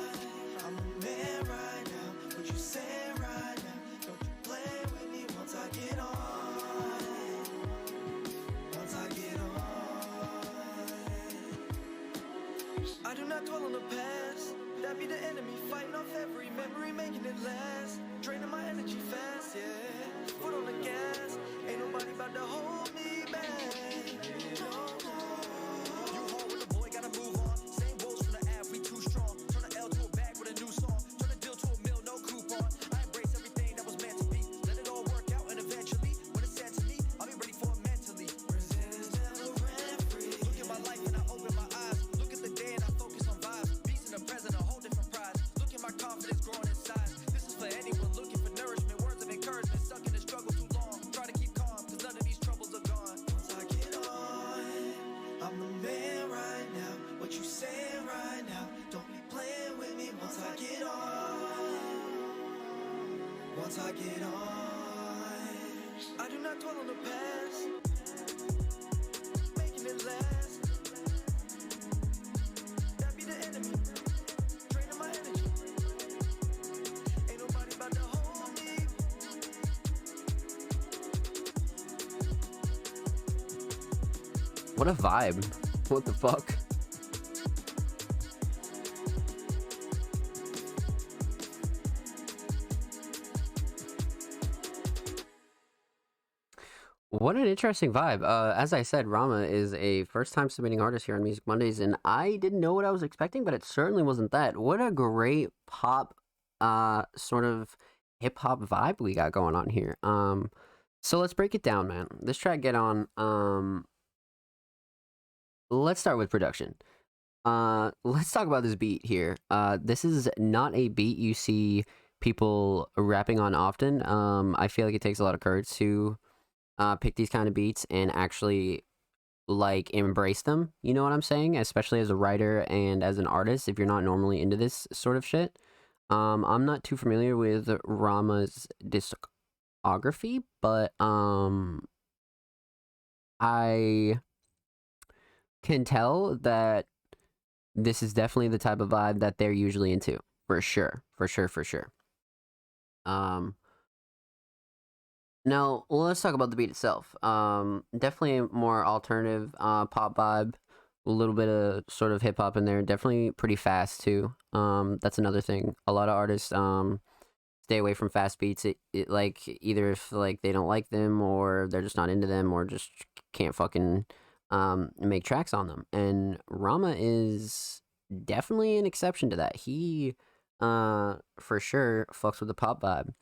I'm a man right now. What you say right now? Don't you play with me once I get on. Once I get on. I do not dwell on the past. That be the enemy, fighting off every memory, making it last. Draining my energy fast, yeah. Foot on the gas, ain't nobody about to hold me back. No, no. You home with a boy, gotta move on. Same woes from the app, we too strong. Turn the L to a bag with a new song. Turn a deal to a mill, no coupon. I embrace everything that was meant to be. Let it all work out and eventually, when it's said to me, I'll be ready for it mentally. Resistance never ran free. Look at my life and I open my eyes. Look at the day and I focus on vibes. Peace in the present, a whole different prize. Look at my confidence. once I get on. I do not dwell on the past, making it last. That be the enemy, draining my energy. Ain't nobody about to hold me. What a vibe. What the fuck? What an interesting vibe. As I said, Rama is a first-time submitting artist here on Music Mondays, and I didn't know what I was expecting, but it certainly wasn't that. What a great pop, sort of hip-hop vibe we got going on here. So let's break it down, man. This track, Get On, let's start with production. Let's talk about this beat here. This is not a beat you see people rapping on often. I feel like it takes a lot of courage to pick these kind of beats and actually like embrace them. You know what I'm saying? Especially as a writer and as an artist, if you're not normally into this sort of shit. I'm not too familiar with Rama's discography, but I can tell that this is definitely the type of vibe that they're usually into. For sure. Now, let's talk about the beat itself. Definitely a more alternative pop vibe. A little bit of sort of hip-hop in there. Definitely pretty fast, too. That's another thing. A lot of artists stay away from fast beats. It like, either if like they don't like them, or they're just not into them, or just can't fucking make tracks on them. And Rama is definitely an exception to that. He for sure fucks with the pop vibe.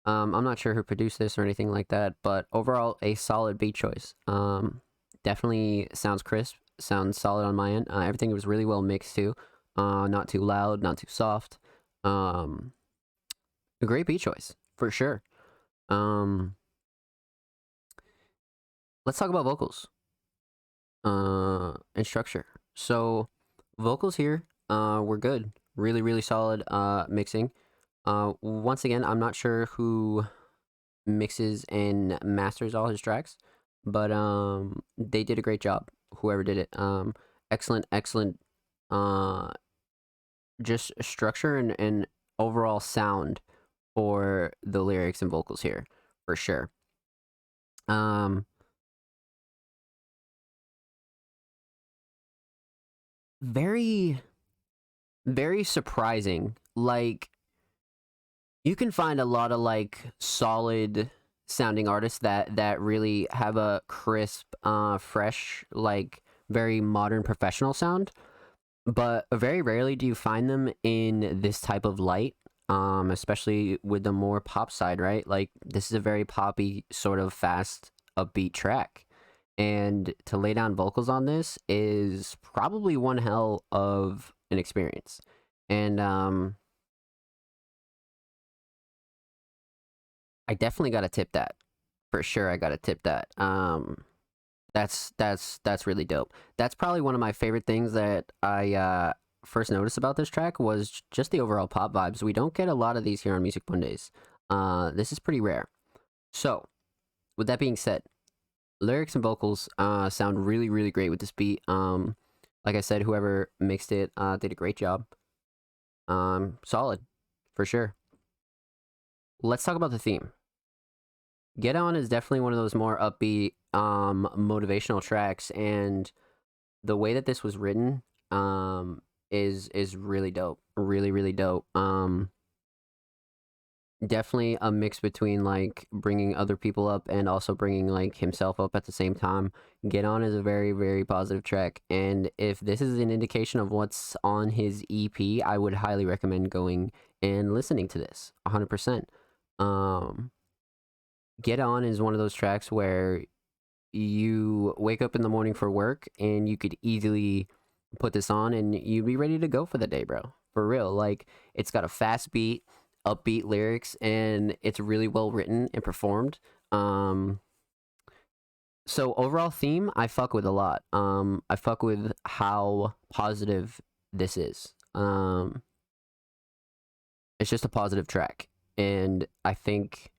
I'm not sure who produced this or anything like that, but overall a solid beat choice. Definitely sounds crisp, sounds solid on my end. Everything was really well mixed too. Not too loud, not too soft. A great beat choice for sure. Let's talk about vocals and structure. So vocals here were good, really solid mixing. Once again, I'm not sure who mixes and masters all his tracks, but they did a great job, whoever did it. Excellent just structure and overall sound for the lyrics and vocals here, for sure. Very surprising. Like, you can find a lot of like solid sounding artists that really have a crisp, fresh, like very modern professional sound, but very rarely do you find them in this type of light, especially with the more pop side, right? Like, this is a very poppy, sort of fast, upbeat track, and to lay down vocals on this is probably one hell of an experience. And I definitely got to tip that. For sure, I got to tip that. That's really dope. That's probably one of my favorite things that I first noticed about this track was just the overall pop vibes. We don't get a lot of these here on Music Mondays. This is pretty rare. So, with that being said, lyrics and vocals sound really great with this beat. Like I said, whoever mixed it did a great job. Solid, for sure. Let's talk about the theme. Get On is definitely one of those more upbeat, motivational tracks, and the way that this was written is really dope. Really dope. Definitely a mix between like bringing other people up and also bringing like himself up at the same time. Get On is a very positive track, and if this is an indication of what's on his EP, I would highly recommend going and listening to this 100%. Get On is one of those tracks where you wake up in the morning for work and you could easily put this on and you'd be ready to go for the day, bro. For real. Like, it's got a fast beat, upbeat lyrics, and it's really well written and performed. So overall theme, I fuck with a lot. I fuck with how positive this is. It's just a positive track. And I think,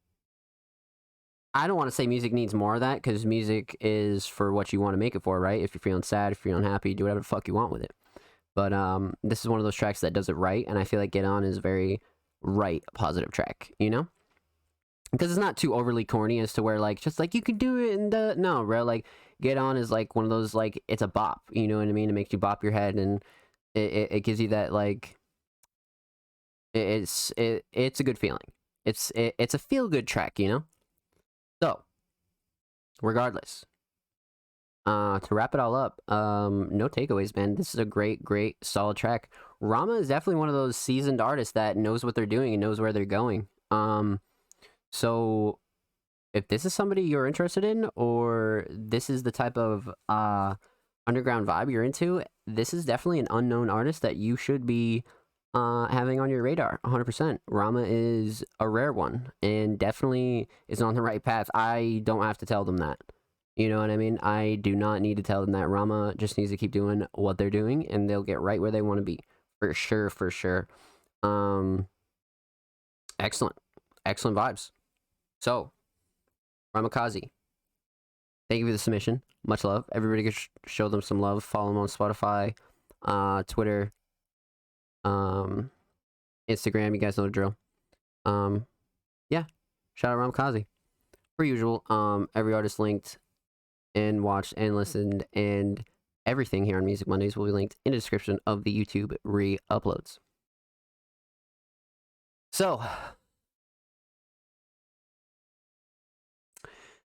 I don't want to say music needs more of that, because music is for what you want to make it for, right? If you're feeling sad, if you're feeling happy, do whatever the fuck you want with it. But this is one of those tracks that does it right, and I feel like Get On is a very right, positive track, you know? Because it's not too overly corny as to where, like, just like, you can do it, and no, bro, like, Get On is like one of those, like, it's a bop, you know what I mean? It makes you bop your head, and it gives you that, like, it's a good feeling. It's a feel-good track, you know? So, regardless, to wrap it all up, no takeaways, man. This is a great, solid track. Rama is definitely one of those seasoned artists that knows what they're doing and knows where they're going. So if this is somebody you're interested in, or this is the type of underground vibe you're into, this is definitely an unknown artist that you should be having on your radar. 100%. Rama is a rare one and definitely is on the right path. I don't have to tell them that. You know what I mean? I do not need to tell them that. Rama just needs to keep doing what they're doing, and they'll get right where they want to be. For sure. Excellent vibes. So, Ramakazi, thank you for the submission. Much love. Everybody can show them some love. Follow them on Spotify, Twitter, Instagram. You guys know the drill. Yeah. Shout out Ramakazi. Per usual, every artist linked and watched and listened, and everything here on Music Mondays will be linked in the description of the YouTube re-uploads. So,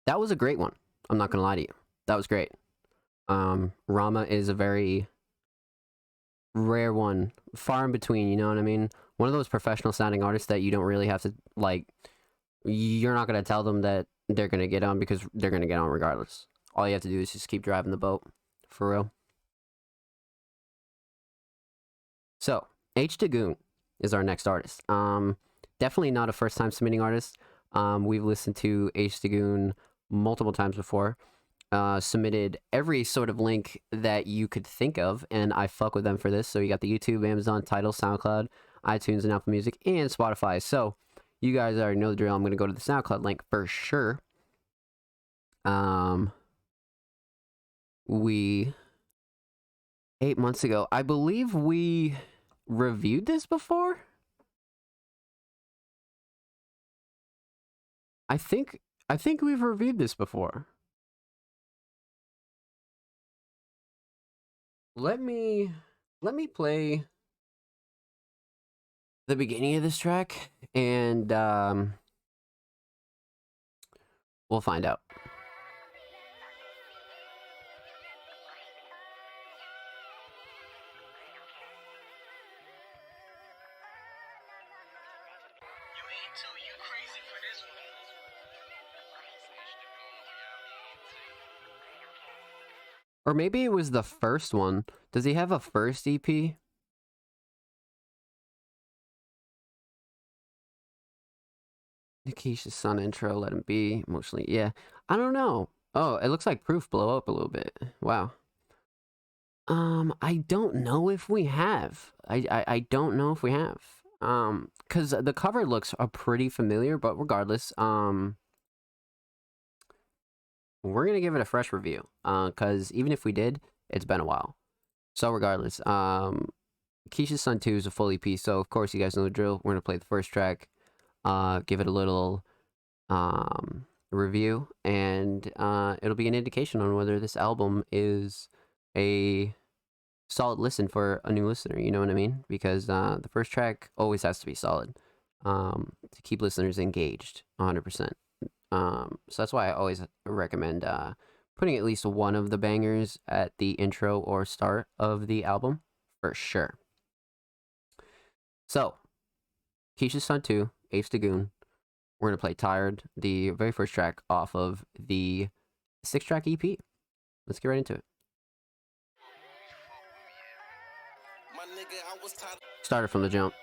that was a great one. I'm not going to lie to you. That was great. Rama is a very rare one. Far in between, you know what I mean? One of those professional sounding artists that you don't really have to, like, you're not going to tell them that they're going to get on, because they're going to get on regardless. All you have to do is just keep driving the boat. For real. So, H. Dagoon is our next artist. Definitely not a first time submitting artist. We've listened to H. Dagoon multiple times before. Submitted every sort of link that you could think of, and I fuck with them for this. So you got the YouTube, Amazon, Tidal, SoundCloud, iTunes, and Apple Music, and Spotify. So you guys already know the drill. I'm going to go to the SoundCloud link for sure. 8 months ago, I believe we reviewed this before. I think we've reviewed this before. Let me play the beginning of this track, and we'll find out. Or maybe it was the first one. Does he have a first EP? Nikisha's son intro, let him be. Emotionally, yeah. I don't know. Oh, it looks like Proof blow up a little bit. Wow. I don't know if we have. I don't know if we have. Because the cover looks pretty familiar, but regardless, we're gonna give it a fresh review. Because even if we did, it's been a while. So regardless, Keisha's Son 2 is a full EP, so of course you guys know the drill. We're gonna play the first track, give it a little review, and it'll be an indication on whether this album is a solid listen for a new listener, you know what I mean? Because the first track always has to be solid to keep listeners engaged 100%. So that's why I always recommend putting at least one of the bangers at the intro or start of the album for sure. So, Keisha's Son 2, H. Dagoon. We're going to play Tired, the very first track off of the 6-track EP. Let's get right into it. Started from the jump.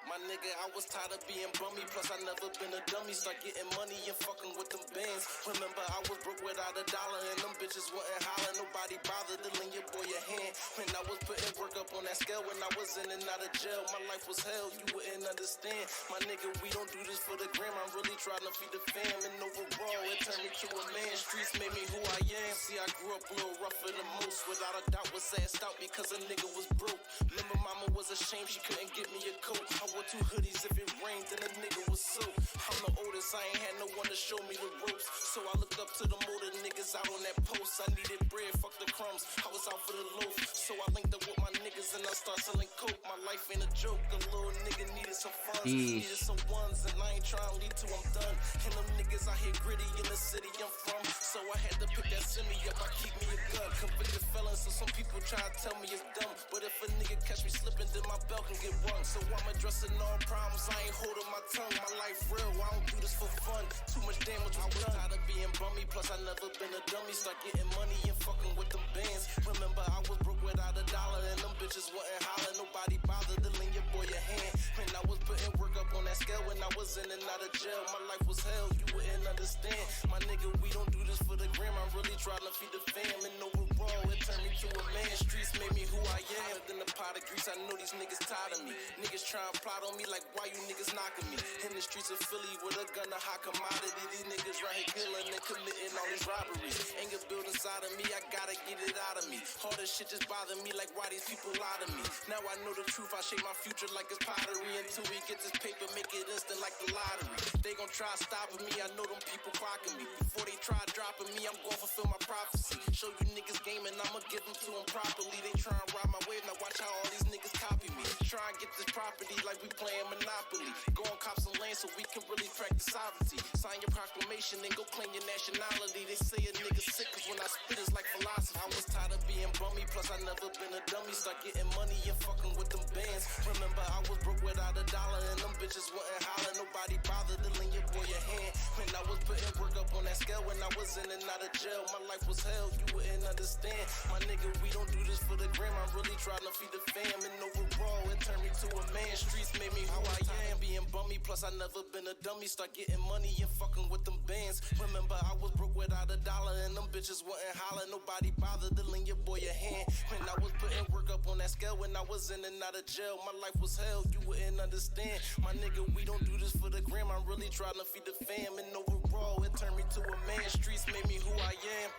My nigga, I was tired of being bummy, plus I never been a dummy. Start getting money and fucking with them bands. Remember, I was broke without a dollar, and them bitches wasn't hollering. Nobody bothered to lend your boy a hand. When I was putting work up on that scale, when I was in and out of jail, my life was hell, you wouldn't understand. My nigga, we don't do this for the gram, I'm really trying to feed the fam. And overall, it turned me to a man. Streets made me who I am. See, I grew up a little rougher than most. Without a doubt, was sassed out because a nigga was broke. Remember, mama was ashamed, she couldn't get me a coat. I wore 2 hoodies if it rained, then a nigga was soaked. I'm the oldest, I ain't had no one to show me the ropes. So I looked up to the older niggas out on that post. I needed bread, fuck the crumbs, I was out for the loaf. So I linked up with my niggas and I start selling coke. My life ain't a joke, a little nigga needed some funds. Needed some ones, and I ain't trying to lead till I'm done. And them niggas out here gritty in the city I'm from. So I had to pick that semi up, I keep me a gun. Convicted felon, so some people try to tell me it's dumb. But if a nigga catch me slipping, then my belt can get rung. So I'm addressing all problems, I ain't holding my tongue. My life real, I don't do this for fun. Too much damage was done. Tired of being bummy, plus I never been a dummy. Start getting money and fucking with them bands. Remember, I was broke without a dollar, and them bitches wasn't hollering. Nobody bothered to lend your boy a hand. When I was putting work up on that scale, when I was in and out of jail, my life was hell, you wouldn't understand. My nigga, we don't do this for the gram, I'm really trying to feed the fam. And overall, it turned me to a man. Streets made me who I am. Than the pot of grease, I know these niggas tired of me. Niggas try and plot on me like, why you niggas knocking me? In the streets of Philly with a gun, a hot commodity. These niggas right here killing and committing all these robberies. Anger built inside of me, I gotta get it out of me. All this shit just bother me like, why these people lie to me? Now I know the truth, I shape my future like it's pottery. Until we get this paper, make it instant like the lottery. They gon' try stopping me, I know them people clocking me. Before they try dropping me, I'm gon' fulfill my prophecy. Show you niggas game and I'ma give them to them properly. They try and ride my wave, now watch how all these niggas copy me. Try and get this property like we playing Monopoly. Go and cop some land so we can really practice sovereignty. Sign your proclamation and go claim your nationality. They say a nigga sick cause when I spit it's like philosophy. I was tired of being bummy, plus I never been a dummy. Start getting money and fucking with them bands. Remember I was broke without a dollar, and them bitches wasn't hollering. Nobody bothered to lend your boy a hand. When I was putting work up on that scale, when I was in and out of jail, my life was hell, you wouldn't understand. My nigga, we don't do this for the gram, I'm really trying to feed the fam. And overall, it turned me to a man. Streets made me who I am. Being bummy, plus I never been a dummy. Start getting money and fucking with them bands. Remember I was broke without a dollar, and them bitches wasn't hollering. Nobody bothered to lend your boy a hand. When I was putting work up on that scale, when I was in and out of jail, my life was hell, you wouldn't understand. My nigga, we don't do this for the gram, I'm really trying to feed the fam. And overall, it turned me to a man. Streets made me who I am.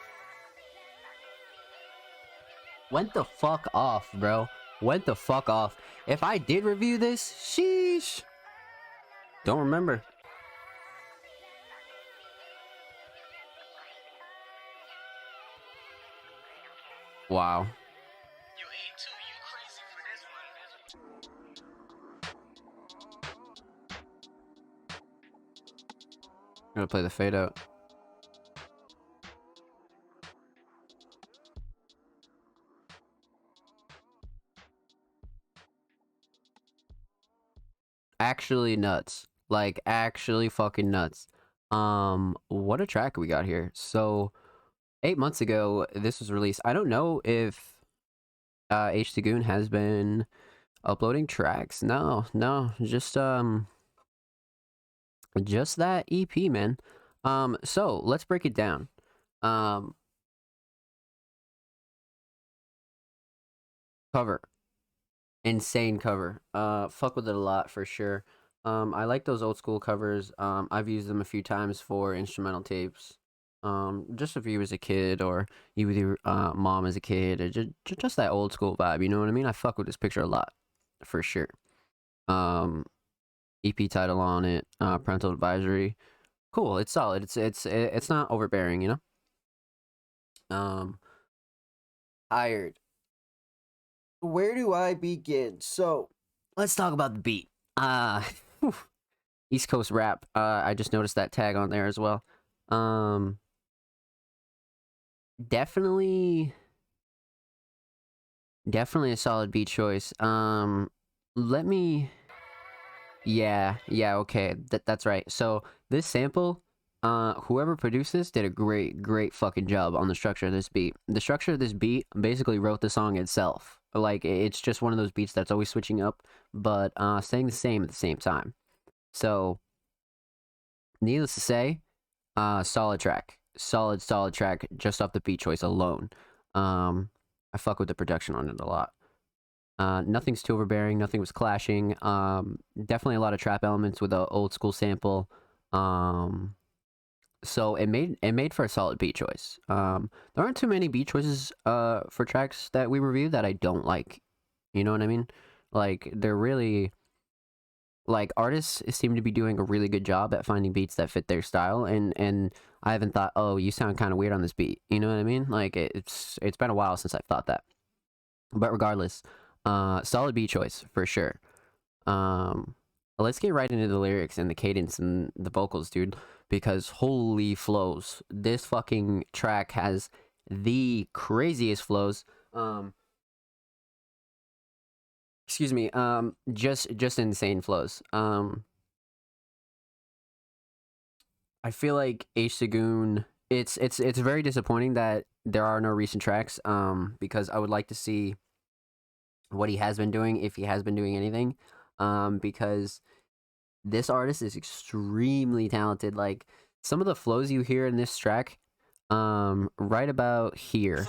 Went the fuck off, bro. Went the fuck off. If I did review this, sheesh. Don't remember. Wow. You ain't too, you crazy for this one. I'm gonna play the fade out. Actually nuts. Like actually fucking nuts. What a track we got here. So 8 months ago this was released. I don't know if H Goon has been uploading tracks. No, just that EP, man. So let's break it down. Cover. Insane cover. Fuck with it a lot for sure. I like those old school covers. I've used them a few times for instrumental tapes. Just if you was a kid or you with your mom as a kid, or just that old school vibe, you know what I mean? I fuck with this picture a lot for sure. EP title on it, parental advisory. Cool, it's solid. It's not overbearing, you know? Hired. Where do I begin? So, let's talk about the beat. East Coast rap. I just noticed that tag on there as well. Definitely a solid beat choice. Let me... Yeah, okay. That's right. So, this sample, whoever produced this did a great fucking job on the structure of this beat. The structure of this beat basically wrote the song itself. Like, it's just one of those beats that's always switching up, but staying the same at the same time. So, needless to say, solid track. Solid track just off the beat choice alone. I fuck with the production on it a lot. Nothing's too overbearing, nothing was clashing. Definitely a lot of trap elements with an old school sample. So it made for a solid beat choice. There aren't too many beat choices for tracks that we review that I don't like. You know what I mean? Like, they're really, like, artists seem to be doing a really good job at finding beats that fit their style, and I haven't thought, oh, you sound kind of weird on this beat. You know what I mean? Like, it's been a while since I've thought that. But regardless, solid beat choice for sure. Let's get right into the lyrics and the cadence and the vocals, dude, because holy flows. This fucking track has the craziest flows. Excuse me. Just insane flows. I feel like H Sagoon, it's very disappointing that there are no recent tracks, because I would like to see what he has been doing, if he has been doing anything, because this artist is extremely talented. Like, some of the flows you hear in this track, right about here,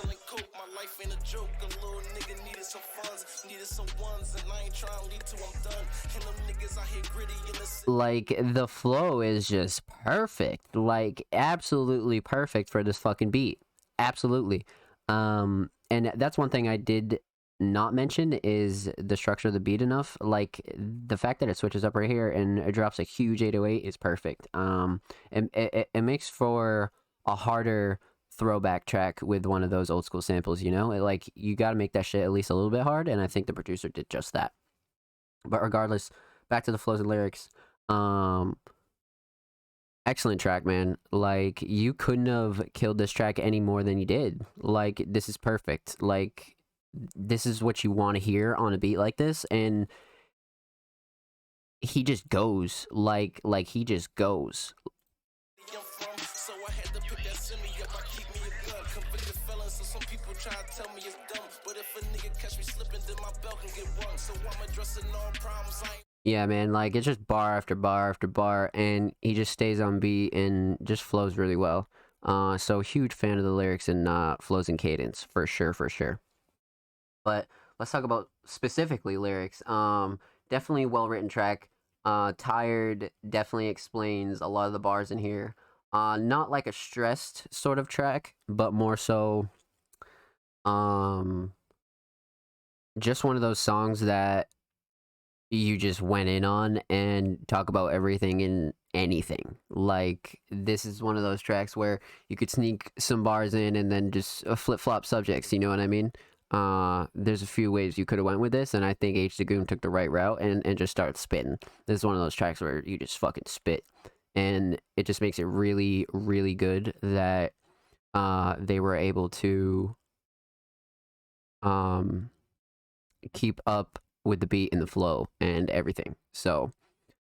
like, the flow is just perfect, like, absolutely perfect for this fucking beat. Absolutely. And that's one thing I did not mention is the structure of the beat enough. Like, the fact that it switches up right here and it drops a huge 808 is perfect. It makes for a harder throwback track with one of those old school samples, you know? Like, you got to make that shit at least a little bit hard, and I think the producer did just that. But regardless, back to the flows and lyrics. Excellent track, man. Like, you couldn't have killed this track any more than you did. Like, this is perfect. Like, this is what you want to hear on a beat like this, and he just goes. Like he just goes. Yeah, man, like, it's just bar after bar after bar, and he just stays on beat and just flows really well. So huge fan of the lyrics and flows and cadence, for sure. But let's talk about specifically lyrics. Definitely well-written track. Tired definitely explains a lot of the bars in here. Not like a stressed sort of track, but more so just one of those songs that you just went in on and talk about everything and anything. Like, this is one of those tracks where you could sneak some bars in and then just flip-flop subjects, you know what I mean? There's a few ways you could have went with this, and I think H Sagoon took the right route and just started spitting. This is one of those tracks where you just fucking spit, and it just makes it really, really good that they were able to keep up with the beat and the flow and everything. So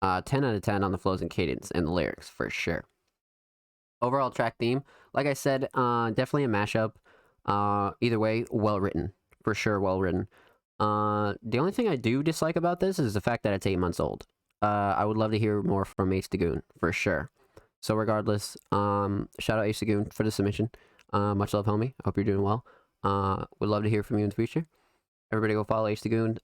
10 out of 10 on the flows and cadence and the lyrics for sure. Overall track theme, like I said, definitely a mashup. Either way, well written, for sure, well written. The only thing I do dislike about this is the fact that it's 8 months old. I would love to hear more from H Sagoon, for sure. So regardless, shout out H Sagoon for the submission. Much love, homie. I hope you're doing well. Would love to hear from you in the future. Everybody go follow H Sagoon.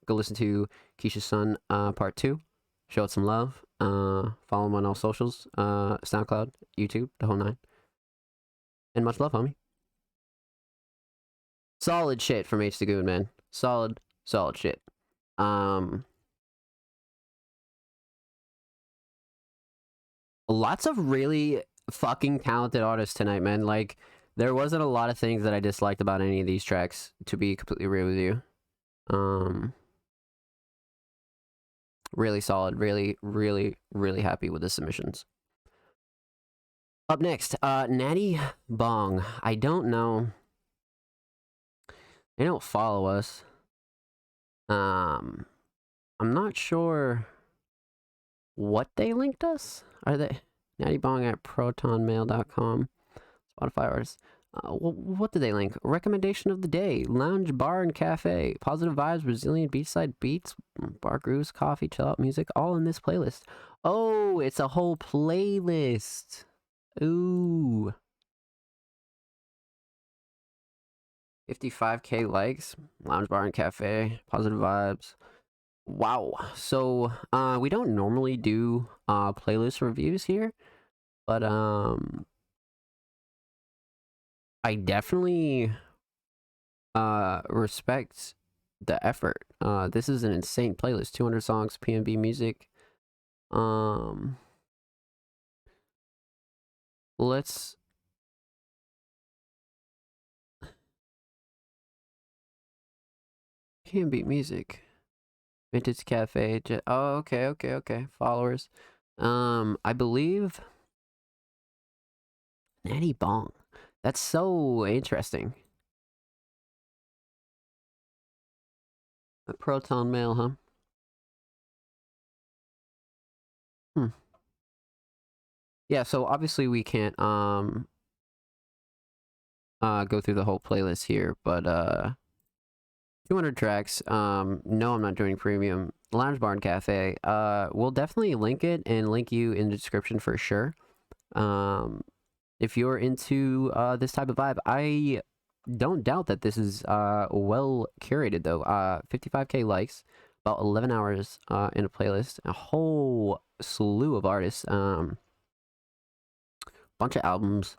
Go listen to Keisha's Son Part 2. Show it some love. Follow him on all socials. SoundCloud, YouTube, the whole nine. And much love, homie. Solid shit from H Sagoon, man. Solid shit. Lots of really fucking talented artists tonight, man. Like, there wasn't a lot of things that I disliked about any of these tracks, to be completely real with you. Really solid, really happy with the submissions. Up next, Natty Bong. I don't know. They don't follow us. I'm not sure what they linked us. Are they? nattybong at protonmail.com. Spotify artists. What did they link? Recommendation of the day: lounge, bar, and cafe. Positive vibes, Brazilian beachside beats, bar grooves, coffee, chill out music, all in this playlist. Oh, it's a whole playlist. Ooh. 55k likes, lounge, bar, and cafe, positive vibes. Wow. So we don't normally do playlist reviews here, but I definitely respect the effort. This is an insane playlist. 200 songs, PNB music. Let's PNB music. Vintage Cafe. Oh, okay. Followers. I believe Natty Bong. That's so interesting. A Proton Mail, huh? Yeah, so obviously we can't go through the whole playlist here, but 200 tracks. No, I'm not doing premium. Lounge Bar and Cafe. We'll definitely link it and link you in the description for sure. If you're into this type of vibe, I don't doubt that this is well curated though. 55k likes, about 11 hours in a playlist, a whole slew of artists, bunch of albums,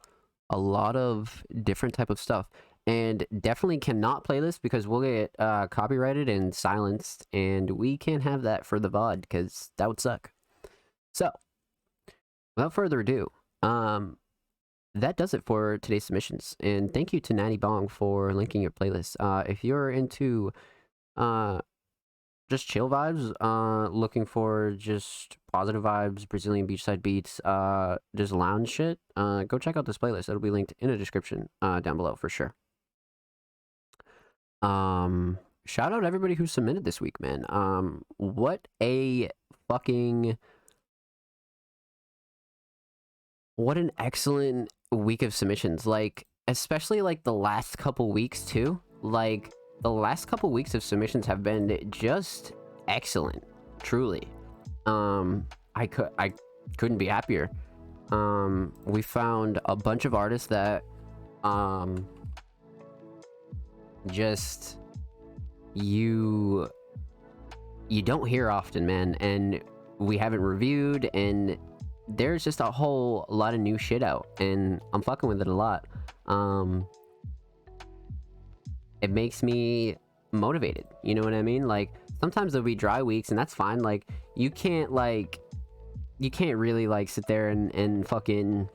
a lot of different type of stuff, and definitely cannot play this because we'll get copyrighted and silenced, and we can't have that for the VOD because that would suck. So without further ado, that does it for today's submissions, and thank you to Natty Bong for linking your playlist. If you're into just chill vibes, looking for just positive vibes, Brazilian beachside beats, just lounge shit, go check out this playlist. It'll be linked in the description down below for sure. Shout out everybody who submitted this week, man. What an excellent week of submissions. Like, especially like the last couple weeks too. Like, the last couple weeks of submissions have been just excellent, truly. I couldn't be happier. We found a bunch of artists that just you don't hear often, man, and we haven't reviewed, and there's just a whole lot of new shit out, and I'm fucking with it a lot. It makes me motivated, you know what I mean? Like, sometimes there'll be dry weeks, and that's fine. Like, you can't really like sit there and fucking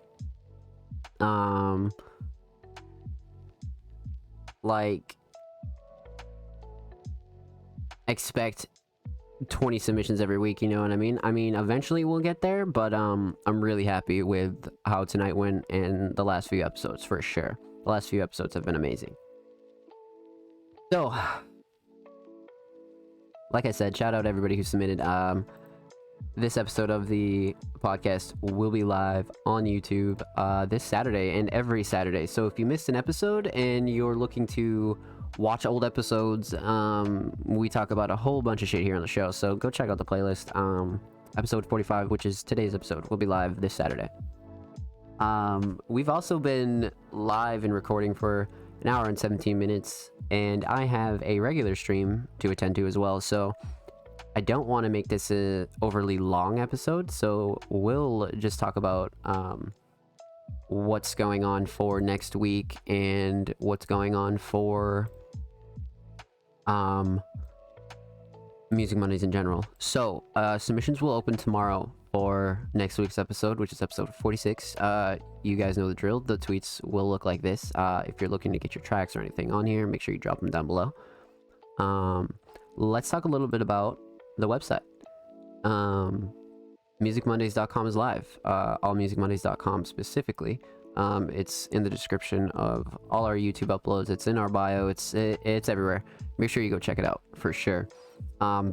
like expect 20 submissions every week, you know what I mean? I mean, eventually we'll get there, but I'm really happy with how tonight went and the last few episodes for sure. The last few episodes have been amazing. So, like I said, shout out everybody who submitted. This episode of the podcast will be live on YouTube this Saturday and every Saturday. So if you missed an episode and you're looking to watch old episodes, we talk about a whole bunch of shit here on the show. So go check out the playlist. Episode 45, which is today's episode, will be live this Saturday. We've also been live and recording for an hour and 17 minutes, and I have a regular stream to attend to as well, so I don't want to make this a overly long episode, so we'll just talk about what's going on for next week and what's going on for Music Mondays in general. So submissions will open tomorrow for next week's episode, which is episode 46. You guys know the drill. The tweets will look like this. If you're looking to get your tracks or anything on here, make sure you drop them down below. Let's talk a little bit about the website. musicmondays.com is live. Allmusicmondays.com specifically. It's in the description of all our YouTube uploads. It's in our bio. It's everywhere. Make sure you go check it out for sure.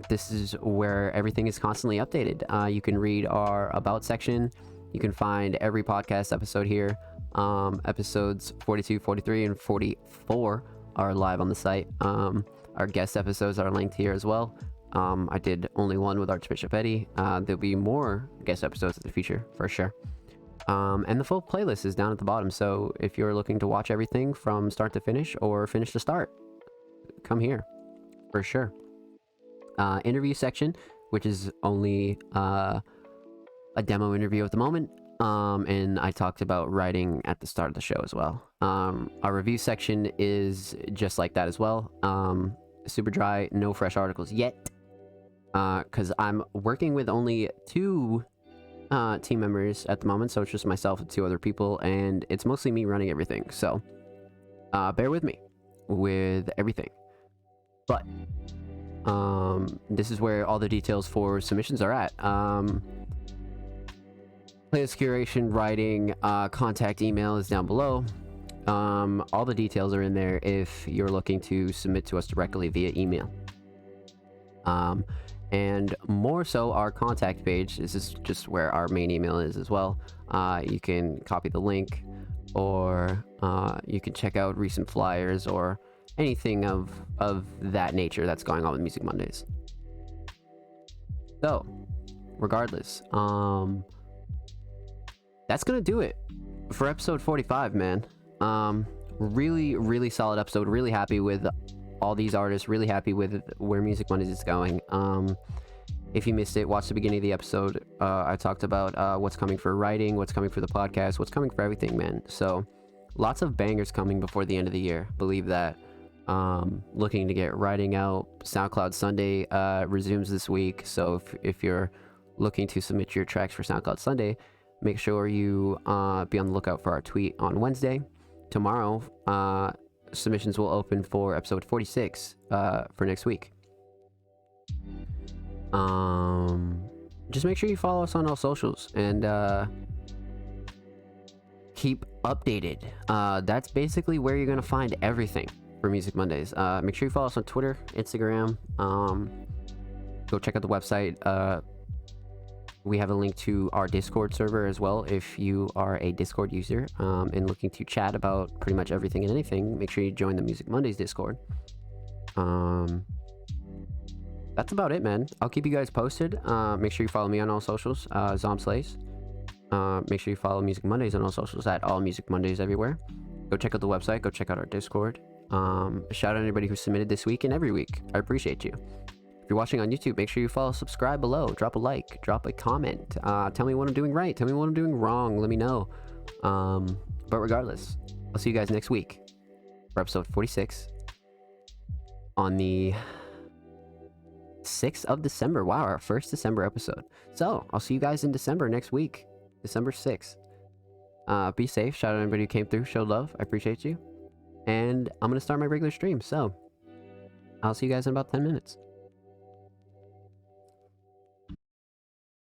This is where everything is constantly updated. You can read our about section. You can find every podcast episode here. Episodes 42, 43, and 44 are live on the site. Our guest episodes are linked here as well. I did only one with Archbishop Eddie. There'll be more guest episodes in the future for sure. And the full playlist is down at the bottom. So if you're looking to watch everything from start to finish or finish to start, come here for sure. Interview section, which is only a demo interview at the moment. And I talked about writing at the start of the show as well. Our review section is just like that as well. Super dry, no fresh articles yet. Because I'm working with only 2 team members at the moment, so it's just myself and 2 other people, and it's mostly me running everything. So bear with me with everything. But this is where all the details for submissions are at. Playlist curation, writing, contact email is down below. All the details are in there if you're looking to submit to us directly via email. And more so, our contact page. This is just where our main email is as well. You can copy the link, or you can check out recent flyers or anything of that nature that's going on with Music Mondays. So, regardless, that's gonna do it for episode 45, man. Really solid episode. Really happy with all these artists. Really happy with where Music Mondays is going. If you missed it, watch the beginning of the episode. I talked about what's coming for writing, what's coming for the podcast, what's coming for everything, man. So lots of bangers coming before the end of the year. Believe that. Looking to get writing out. SoundCloud Sunday resumes this week. So if you're looking to submit your tracks for SoundCloud Sunday, make sure you be on the lookout for our tweet on Wednesday. Tomorrow, submissions will open for episode 46 for next week. Just make sure you follow us on all socials and keep updated. That's basically where you're gonna find everything for Music Mondays. Make sure you follow us on Twitter, Instagram. Go check out the website. We have a link to our Discord server as well. If you are a Discord user and looking to chat about pretty much everything and anything, make sure you join the Music Mondays Discord. That's about it, man. I'll keep you guys posted. Make sure you follow me on all socials, Zomb Slays. Make sure you follow Music Mondays on all socials at All Music Mondays everywhere. Go check out the website. Go check out our Discord. Shout out anybody who submitted this week and every week. I appreciate you. If you're watching on YouTube, make sure you follow, subscribe below, drop a like, drop a comment, tell me what I'm doing right, tell me what I'm doing wrong, let me know. But regardless, I'll see you guys next week for episode 46 on the 6th of December. Wow, our first December episode. So I'll see you guys in December next week, December 6th. Be safe. Shout out anybody who came through, showed love. I appreciate you. And I'm going to start my regular stream. So I'll see you guys in about 10 minutes.